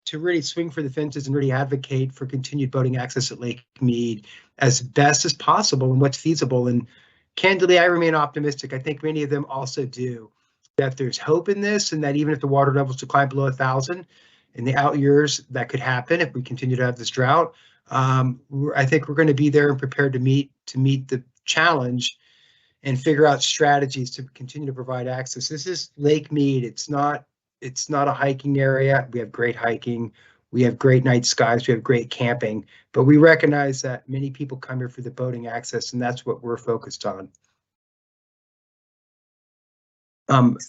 to really swing for the fences and really advocate for continued boating access at Lake Mead as best as possible and what's feasible. And candidly, I remain optimistic. I think many of them also do, that there's hope in this, and that even if the water levels decline below 1,000 in the out years, that could happen if we continue to have this drought. I think we're going to be there and prepared to meet the challenge and figure out strategies to continue to provide access. This is Lake Mead. It's not a hiking area. We have great hiking. We have great night skies. We have great camping. But we recognize that many people come here for the boating access, and that's what we're focused on.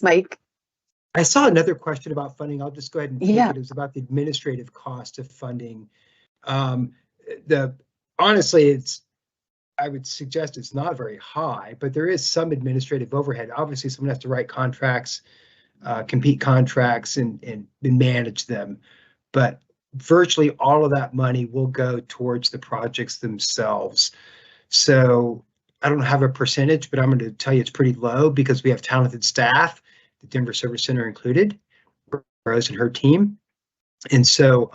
Mike. I saw another question about funding. I'll just go ahead and take Yeah. it. It was about the administrative cost of funding. Honestly, I would suggest it's not very high, but there is some administrative overhead. Obviously, someone has to write contracts, compete contracts, and manage them. But virtually all of that money will go towards the projects themselves. So I don't have a percentage, but I'm going to tell you it's pretty low because we have talented staff, the Denver Service Center included, Rose and her team. And so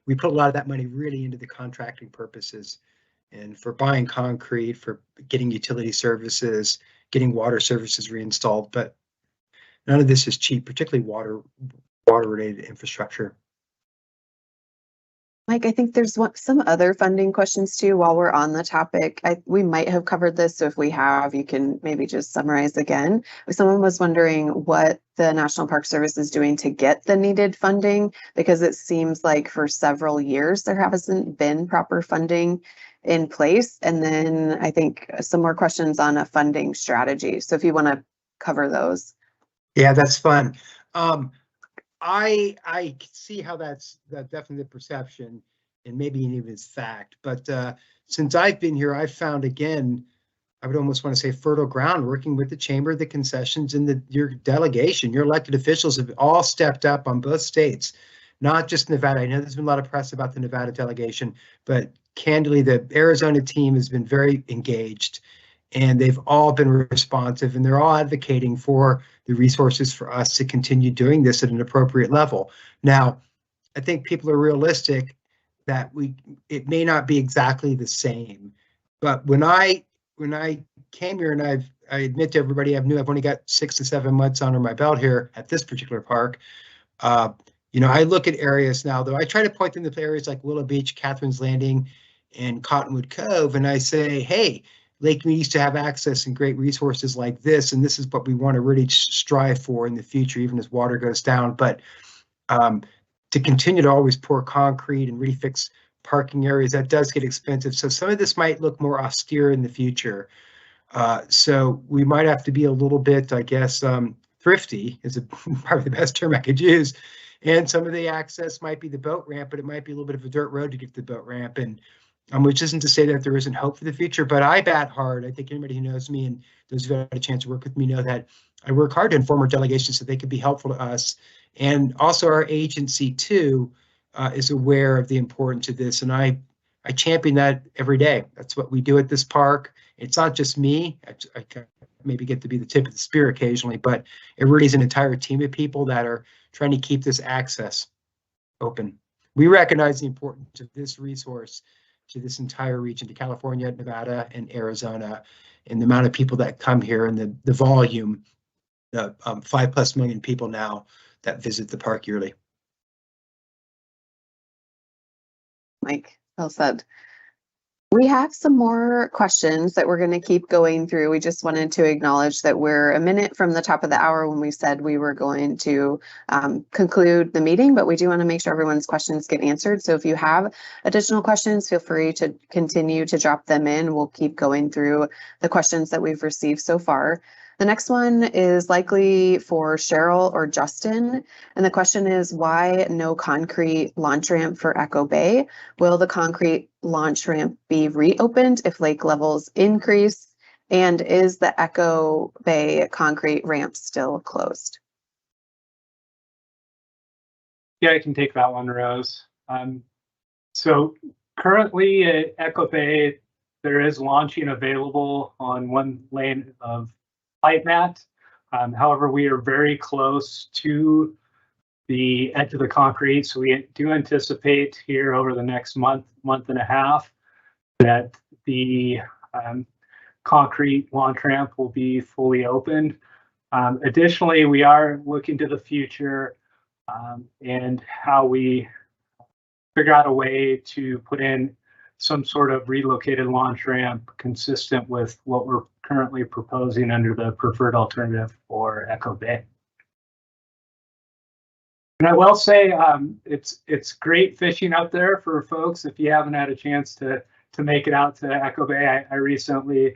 we put a lot of that money really into the contracting purposes and for buying concrete, for getting utility services, getting water services reinstalled. But none of this is cheap, particularly water-related infrastructure. Mike, I think there's some other funding questions too while we're on the topic. We might have covered this, so if we have, you can maybe just summarize again. Someone was wondering what the National Park Service is doing to get the needed funding, because it seems like for several years there hasn't been proper funding in place. And then I think some more questions on a funding strategy. So if you want to cover those. Yeah, that's fun. I see how that's definitely the perception, and maybe even it's fact. But since I've been here, I've found, again, I would almost want to say fertile ground, working with the chamber, the concessions, and your delegation. Your elected officials have all stepped up on both states, not just Nevada. I know there's been a lot of press about the Nevada delegation, but candidly, the Arizona team has been very engaged. And they've all been responsive, and they're all advocating for the resources for us to continue doing this at an appropriate level. Now, I think people are realistic that it may not be exactly the same. But when I came here, and I admit to everybody, I've only got 6 to 7 months under my belt here at this particular park. I look at areas now, though I try to point them to areas like Willow Beach, Catherine's Landing, and Cottonwood Cove, and I say, hey, Lake Mead used to have access and great resources like this, and this is what we want to really strive for in the future, even as water goes down. But to continue to always pour concrete and really fix parking areas, that does get expensive. So some of this might look more austere in the future. So we might have to be a little bit, I guess, thrifty is probably the best term I could use. And some of the access might be the boat ramp, but it might be a little bit of a dirt road to get to the boat ramp. And which isn't to say that there isn't hope for the future, but I bat hard. I think anybody who knows me and those who have had a chance to work with me know that I work hard to inform our delegations so they can be helpful to us. And also our agency too is aware of the importance of this. And I champion that every day. That's what we do at this park. It's not just me. I maybe get to be the tip of the spear occasionally, but it really is an entire team of people that are trying to keep this access open. We recognize the importance of this resource to this entire region, to California, Nevada, and Arizona, and the amount of people that come here and the volume, the 5+ million people now that visit the park yearly. Mike, well said. We have some more questions that we're going to keep going through. We just wanted to acknowledge that we're a minute from the top of the hour when we said we were going to conclude the meeting, but we do want to make sure everyone's questions get answered. So if you have additional questions, feel free to continue to drop them in. We'll keep going through the questions that we've received so far. The next one is likely for Cheryl or Justin. And the question is, why no concrete launch ramp for Echo Bay? Will the concrete launch ramp be reopened if lake levels increase? And is the Echo Bay concrete ramp still closed? Yeah, I can take that one, Rose. So currently at Echo Bay, there is launching available on one lane of pipe mat. However, we are very close to the edge of the concrete, so we do anticipate here over the next month and a half that the concrete launch ramp will be fully opened. Additionally, we are looking to the future and how we figure out a way to put in some sort of relocated launch ramp consistent with what we're currently proposing under the preferred alternative for Echo Bay. And I will say it's great fishing up there for folks if you haven't had a chance to make it out to Echo Bay. I recently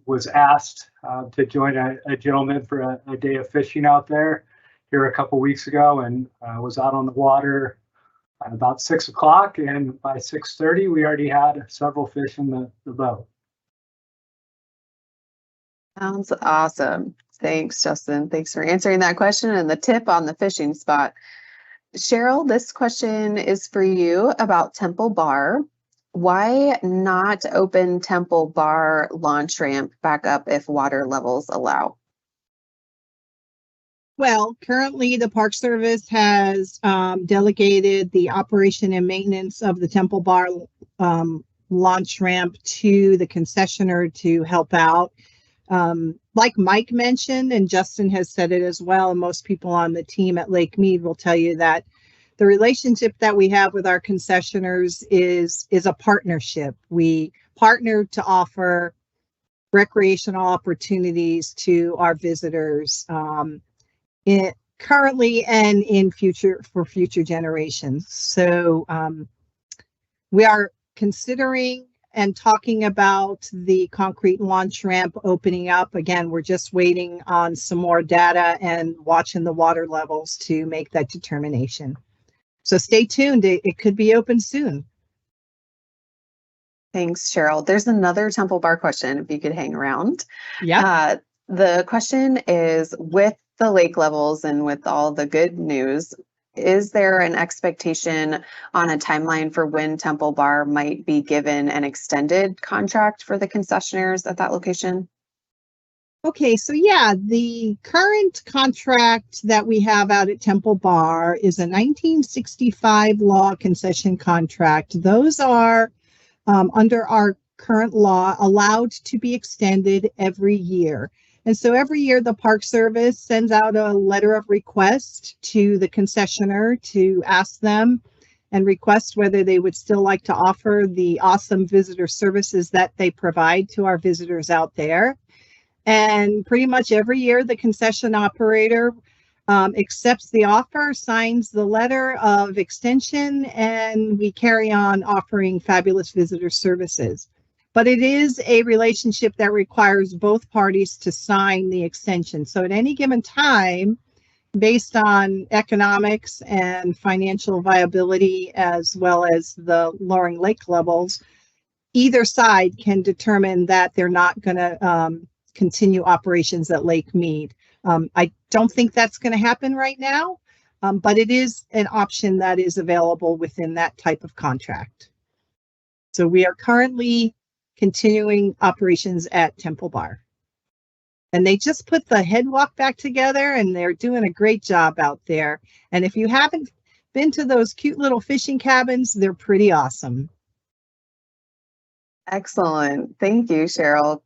was asked to join a gentleman for a day of fishing out there here a couple weeks ago, and was out on the water at about 6 o'clock, and by 6:30 we already had several fish in the boat. Sounds awesome. Thanks, Justin. Thanks for answering that question and the tip on the fishing spot. Cheryl, this question is for you about Temple Bar. Why not open Temple Bar launch ramp back up if water levels allow? Well, currently the Park Service has delegated the operation and maintenance of the Temple Bar launch ramp to the concessioner to help out. Like Mike mentioned, and Justin has said it as well, and most people on the team at Lake Mead will tell you that the relationship that we have with our concessioners is a partnership. We partner to offer recreational opportunities to our visitors currently and in future for future generations. So we are considering and talking about the concrete launch ramp opening up. Again, we're just waiting on some more data and watching the water levels to make that determination. So stay tuned. It could be open soon. Thanks, Cheryl. There's another Temple Bar question, if you could hang around. Yeah. The question is, with the lake levels and with all the good news, is there an expectation on a timeline for when Temple Bar might be given an extended contract for the concessionaires at that location? Okay, so yeah, the current contract that we have out at Temple Bar is a 1965 law concession contract. Those are under our current law allowed to be extended every year. And so every year the Park Service sends out a letter of request to the concessioner to ask them and request whether they would still like to offer the awesome visitor services that they provide to our visitors out there. And pretty much every year the concession operator accepts the offer, signs the letter of extension, and we carry on offering fabulous visitor services. but it is a relationship that requires both parties to sign the extension. So at any given time, based on economics and financial viability, as well as the lowering lake levels, either side can determine that they're not going to continue operations at Lake Mead. I don't think that's going to happen right now, but it is an option that is available within that type of contract. So we are currently continuing operations at Temple Bar. And they just put the headwalk back together, and they're doing a great job out there. And if you haven't been to those cute little fishing cabins, they're pretty awesome. Excellent. Thank you, Cheryl.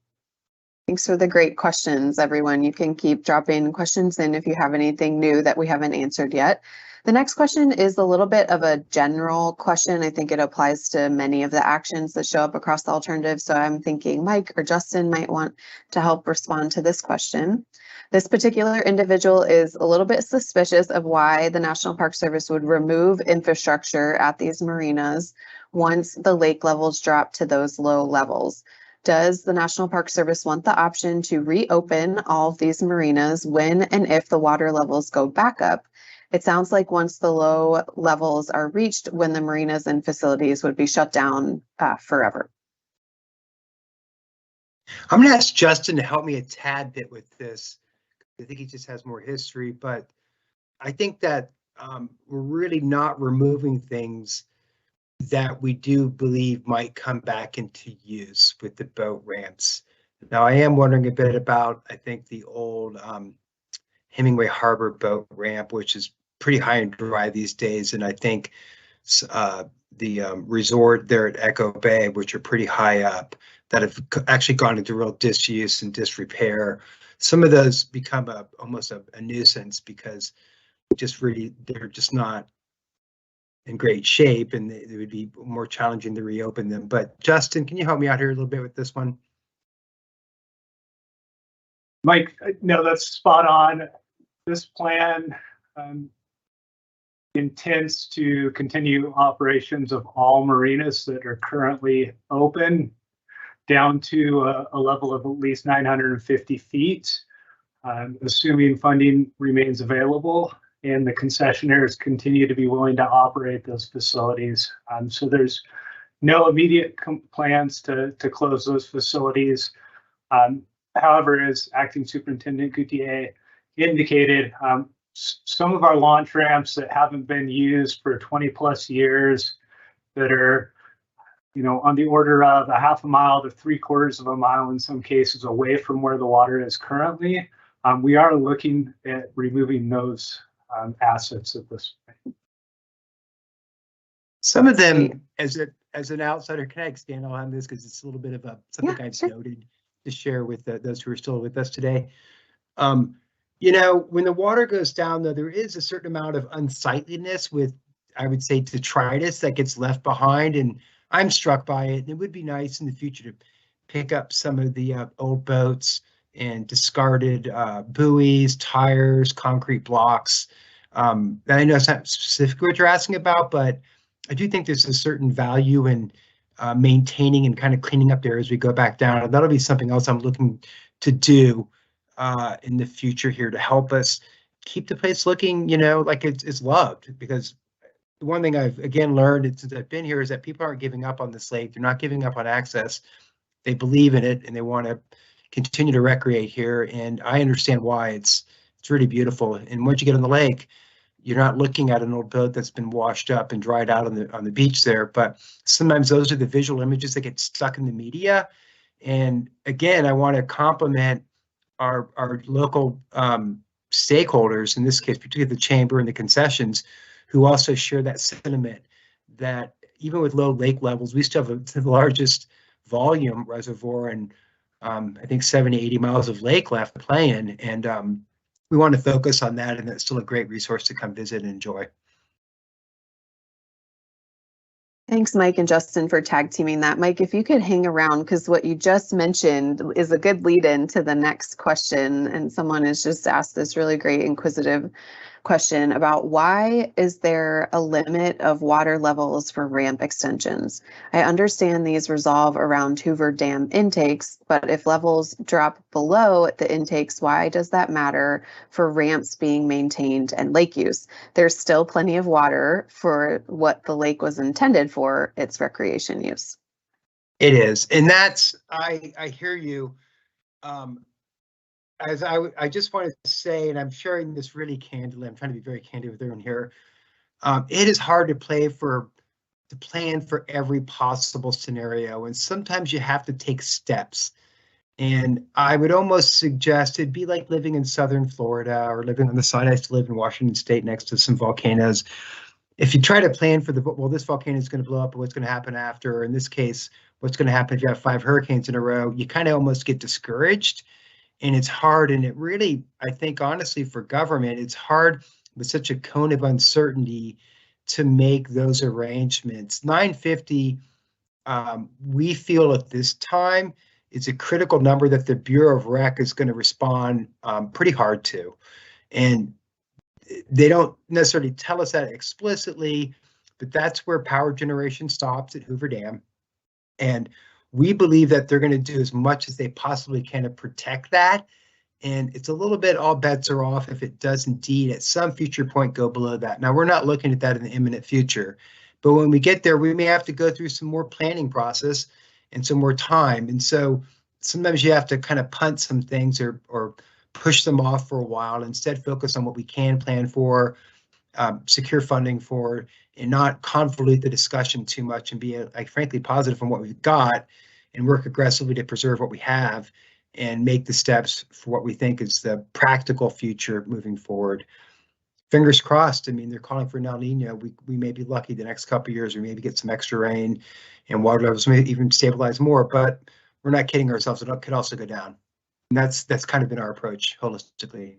Thanks for the great questions, everyone. You can keep dropping questions in if you have anything new that we haven't answered yet. The next question is a little bit of a general question. I think it applies to many of the actions that show up across the alternatives. So I'm thinking Mike or Justin might want to help respond to this question. This particular individual is a little bit suspicious of why the National Park Service would remove infrastructure at these marinas once the lake levels drop to those low levels. Does the National Park Service want the option to reopen all of these marinas when and if the water levels go back up? It sounds like once the low levels are reached, when the marinas and facilities would be shut down forever. I'm going to ask Justin to help me a tad bit with this. I think he just has more history, but I think that we're really not removing things that we do believe might come back into use with the boat ramps. Now, I am wondering a bit about, I think, the old Hemingway Harbor boat ramp, which is pretty high and dry these days. And I think the resort there at Echo Bay, which are pretty high up, that have actually gone into real disuse and disrepair. Some of those become almost a nuisance because they're just not in great shape, and it would be more challenging to reopen them. But Justin, can you help me out here a little bit with this one? Mike, no, that's spot on. This plan intends to continue operations of all marinas that are currently open down to a level of at least 950 feet, assuming funding remains available and the concessionaires continue to be willing to operate those facilities. So there's no immediate plans to close those facilities. However, as Acting Superintendent Gauthier indicated, some of our launch ramps that haven't been used for 20 plus years, that are, on the order of a half a mile to 3/4 of a mile in some cases away from where the water is currently, we are looking at removing those assets at this point. Some of them, as an outsider, can I expand on this because it's a little bit of something I've noted to share with those who are still with us today. When the water goes down, though, there is a certain amount of unsightliness with, I would say, detritus that gets left behind, and I'm struck by it. And it would be nice in the future to pick up some of the old boats and discarded buoys, tires, concrete blocks. I know it's not specifically what you're asking about, but I do think there's a certain value in maintaining and kind of cleaning up there as we go back down. And that'll be something else I'm looking to do in the future here to help us keep the place looking, like it's loved. Because the one thing I've again learned since I've been here is that people aren't giving up on this lake. They're not giving up on access. They believe in it and they want to continue to recreate here. And I understand why. It's really beautiful. And once you get on the lake, you're not looking at an old boat that's been washed up and dried out on the beach there. But sometimes those are the visual images that get stuck in the media. And again, I want to compliment our local stakeholders, in this case, particularly the chamber and the concessions, who also share that sentiment that even with low lake levels, we still have the largest volume reservoir and I think 70, 80 miles of lake left to play in. And we want to focus on that, and that's still a great resource to come visit and enjoy. Thanks, Mike and Justin, for tag teaming that. Mike, if you could hang around, because what you just mentioned is a good lead in to the next question. And someone has just asked this really great inquisitive question about why is there a limit of water levels for ramp extensions? I understand these resolve around Hoover Dam intakes, but if levels drop below the intakes, why does that matter for ramps being maintained and lake use? There's still plenty of water for what the lake was intended for, its recreation use. It is, and that's, I hear you. As I just want to say, and I'm sharing this really candidly, I'm trying to be very candid with everyone here. It is hard to plan for every possible scenario, and sometimes you have to take steps. And I would almost suggest it'd be like living in southern Florida or living on the side. I used to live in Washington State next to some volcanoes. If you try to plan for this volcano is going to blow up, or what's going to happen after, or in this case, what's going to happen if you have 5 hurricanes in a row, you kind of almost get discouraged. And it's hard, and it really, I think, honestly, for government, it's hard with such a cone of uncertainty to make those arrangements. 950, we feel at this time, is a critical number that the Bureau of Rec is going to respond pretty hard to. And they don't necessarily tell us that explicitly, but that's where power generation stops at Hoover Dam. And we believe that they're going to do as much as they possibly can to protect that. And it's a little bit all bets are off if it does indeed at some future point go below that. Now, we're not looking at that in the imminent future, but when we get there, we may have to go through some more planning process and some more time. And so sometimes you have to kind of punt some things or push them off for a while, and instead focus on what we can plan for, secure funding for, and not convolute the discussion too much, and be frankly positive on what we've got and work aggressively to preserve what we have and make the steps for what we think is the practical future moving forward. Fingers crossed. I mean, they're calling for an El Nino. We may be lucky the next couple of years, we maybe get some extra rain and water levels may even stabilize more, but we're not kidding ourselves. It could also go down. And that's kind of been our approach holistically.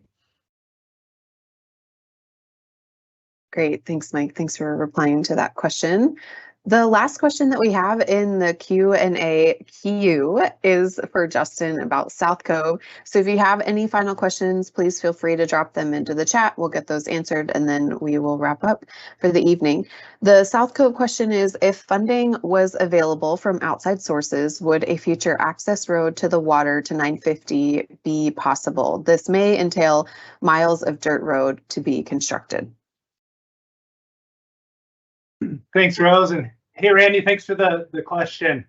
Great. Thanks, Mike. Thanks for replying to that question. The last question that we have in the Q&A queue is for Justin about South Cove. So if you have any final questions, please feel free to drop them into the chat. We'll get those answered, and then we will wrap up for the evening. The South Cove question is, if funding was available from outside sources, would a future access road to the water to 950 be possible? This may entail miles of dirt road to be constructed. Thanks, Rose. And hey, Randy, thanks for the question.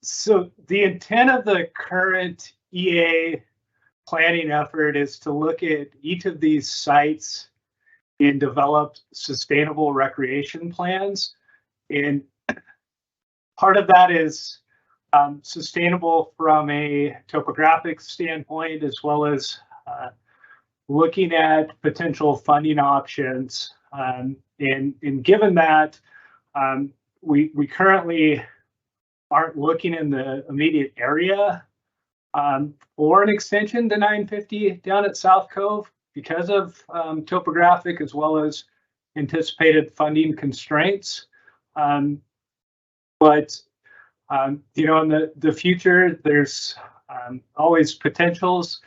So the intent of the current EA planning effort is to look at each of these sites and develop sustainable recreation plans. And part of that is sustainable from a topographic standpoint, as well as looking at potential funding options. And given that, we currently aren't looking in the immediate area for an extension to 950 down at South Cove because of topographic as well as anticipated funding constraints. But you know, in the future, there's always potentials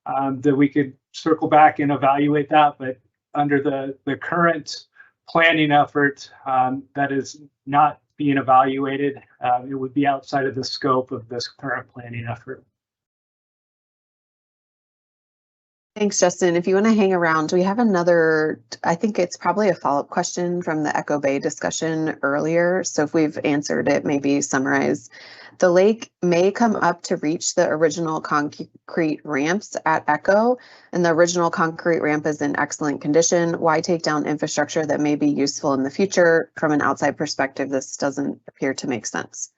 that we could circle back and evaluate that. But under the current planning effort, that is not being evaluated. It would be outside of the scope of this current planning effort. Thanks, Justin. If you want to hang around, we have another, I think it's probably a follow-up question from the Echo Bay discussion earlier. So if we've answered it, maybe summarize. The lake may come up to reach the original concrete ramps at Echo, and the original concrete ramp is in excellent condition. Why take down infrastructure that may be useful in the future? From an outside perspective, this doesn't appear to make sense.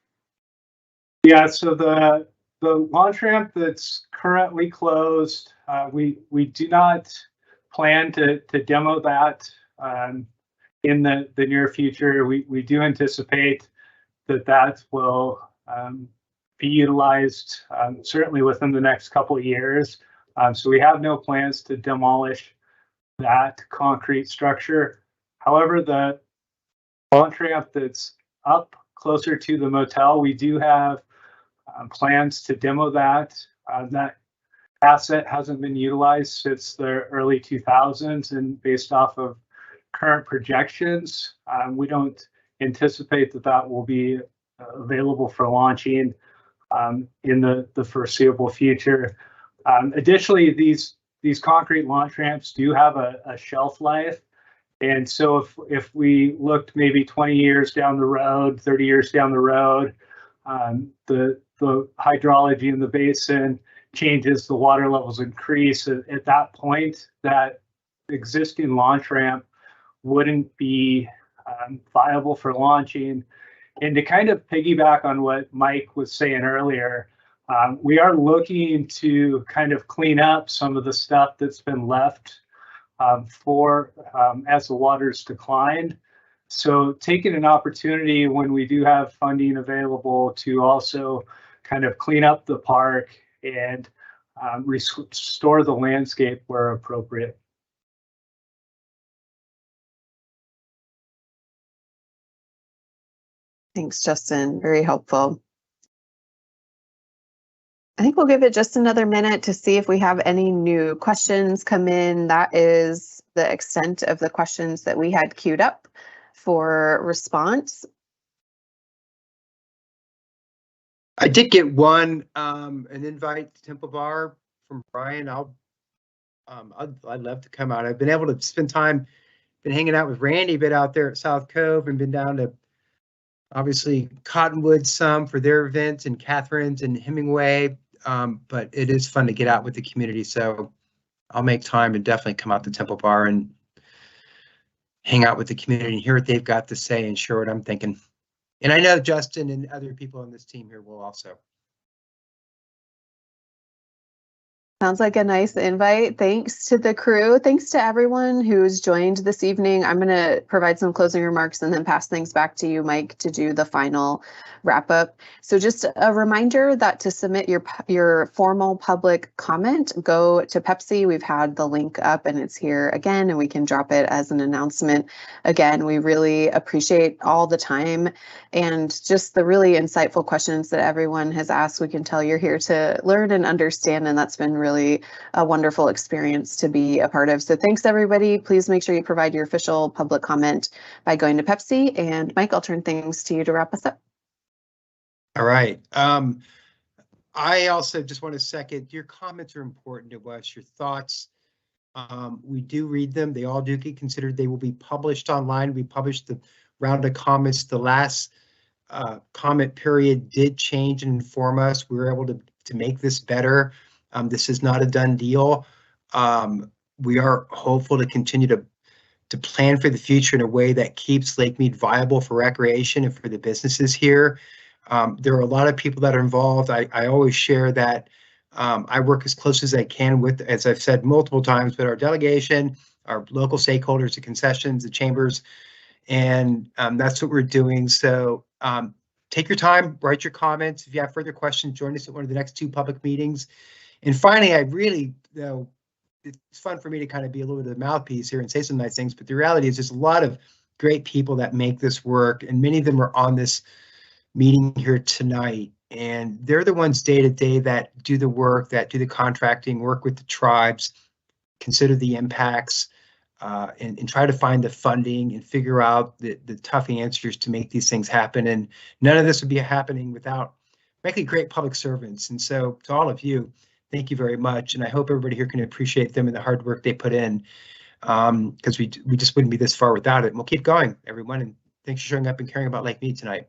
Yeah, so the launch ramp that's currently closed, we do not plan to demo that in the near future. We do anticipate that will be utilized certainly within the next couple of years. So we have no plans to demolish that concrete structure. However, the launch ramp that's up closer to the motel, we do have plans to demo that. That asset hasn't been utilized since the early 2000s, and based off of current projections, we don't anticipate that that will be available for launching in the foreseeable future. Additionally, these concrete launch ramps do have a shelf life. And so if we looked maybe 20 years down the road, 30 years down the road, the hydrology in the basin changes, the water levels increase. At that point, that existing launch ramp wouldn't be viable for launching. And to kind of piggyback on what Mike was saying earlier, we are looking to kind of clean up some of the stuff that's been left as the waters declined. So taking an opportunity when we do have funding available to also kind of clean up the park and restore the landscape where appropriate. Thanks, Justin. Very helpful. I think we'll give it just another minute to see if we have any new questions come in. That is the extent of the questions that we had queued up for response. I did get one, an invite to Temple Bar from Brian. I'd love to come out. I've been able to spend time, been hanging out with Randy a bit out there at South Cove, and been down to obviously Cottonwood some for their events, and Catherine's and Hemingway. But it is fun to get out with the community. So I'll make time and definitely come out to Temple Bar and hang out with the community and hear what they've got to say and share what I'm thinking. And I know Justin and other people on this team here will also. Sounds like a nice invite. Thanks to the crew. Thanks to everyone who's joined this evening. I'm going to provide some closing remarks and then pass things back to you, Mike, to do the final wrap up. So just a reminder that to submit your formal public comment, go to Pepsi. We've had the link up and it's here again, and we can drop it as an announcement. Again, we really appreciate all the time and just the really insightful questions that everyone has asked. We can tell you're here to learn and understand, and that's been really a wonderful experience to be a part of. So thanks, everybody. Please make sure you provide your official public comment by going to Pepsi. And Mike, I'll turn things to you to wrap us up. All right. I also just want to second, your comments are important to us, your thoughts. We do read them. They all do get considered. They will be published online. We published the round of comments. The last comment period did change and inform us. We were able to make this better. This is not a done deal. We are hopeful to continue to plan for the future in a way that keeps Lake Mead viable for recreation and for the businesses here. There are a lot of people that are involved. I always share that I work as close as I can with, as I've said multiple times, with our delegation, our local stakeholders, the concessions, the chambers, and that's what we're doing. So take your time, write your comments. If you have further questions, join us at one of the next 2 public meetings. And finally, I really, it's fun for me to kind of be a little bit of the mouthpiece here and say some nice things, but the reality is there's a lot of great people that make this work, and many of them are on this meeting here tonight, and they're the ones day to day that do the work, that do the contracting, work with the tribes, consider the impacts, and try to find the funding and figure out the tough answers to make these things happen. And none of this would be happening without, frankly, great public servants. And so to all of you, thank you very much. And I hope everybody here can appreciate them and the hard work they put in, because we just wouldn't be this far without it. And we'll keep going, everyone. And thanks for showing up and caring about Lake Mead tonight.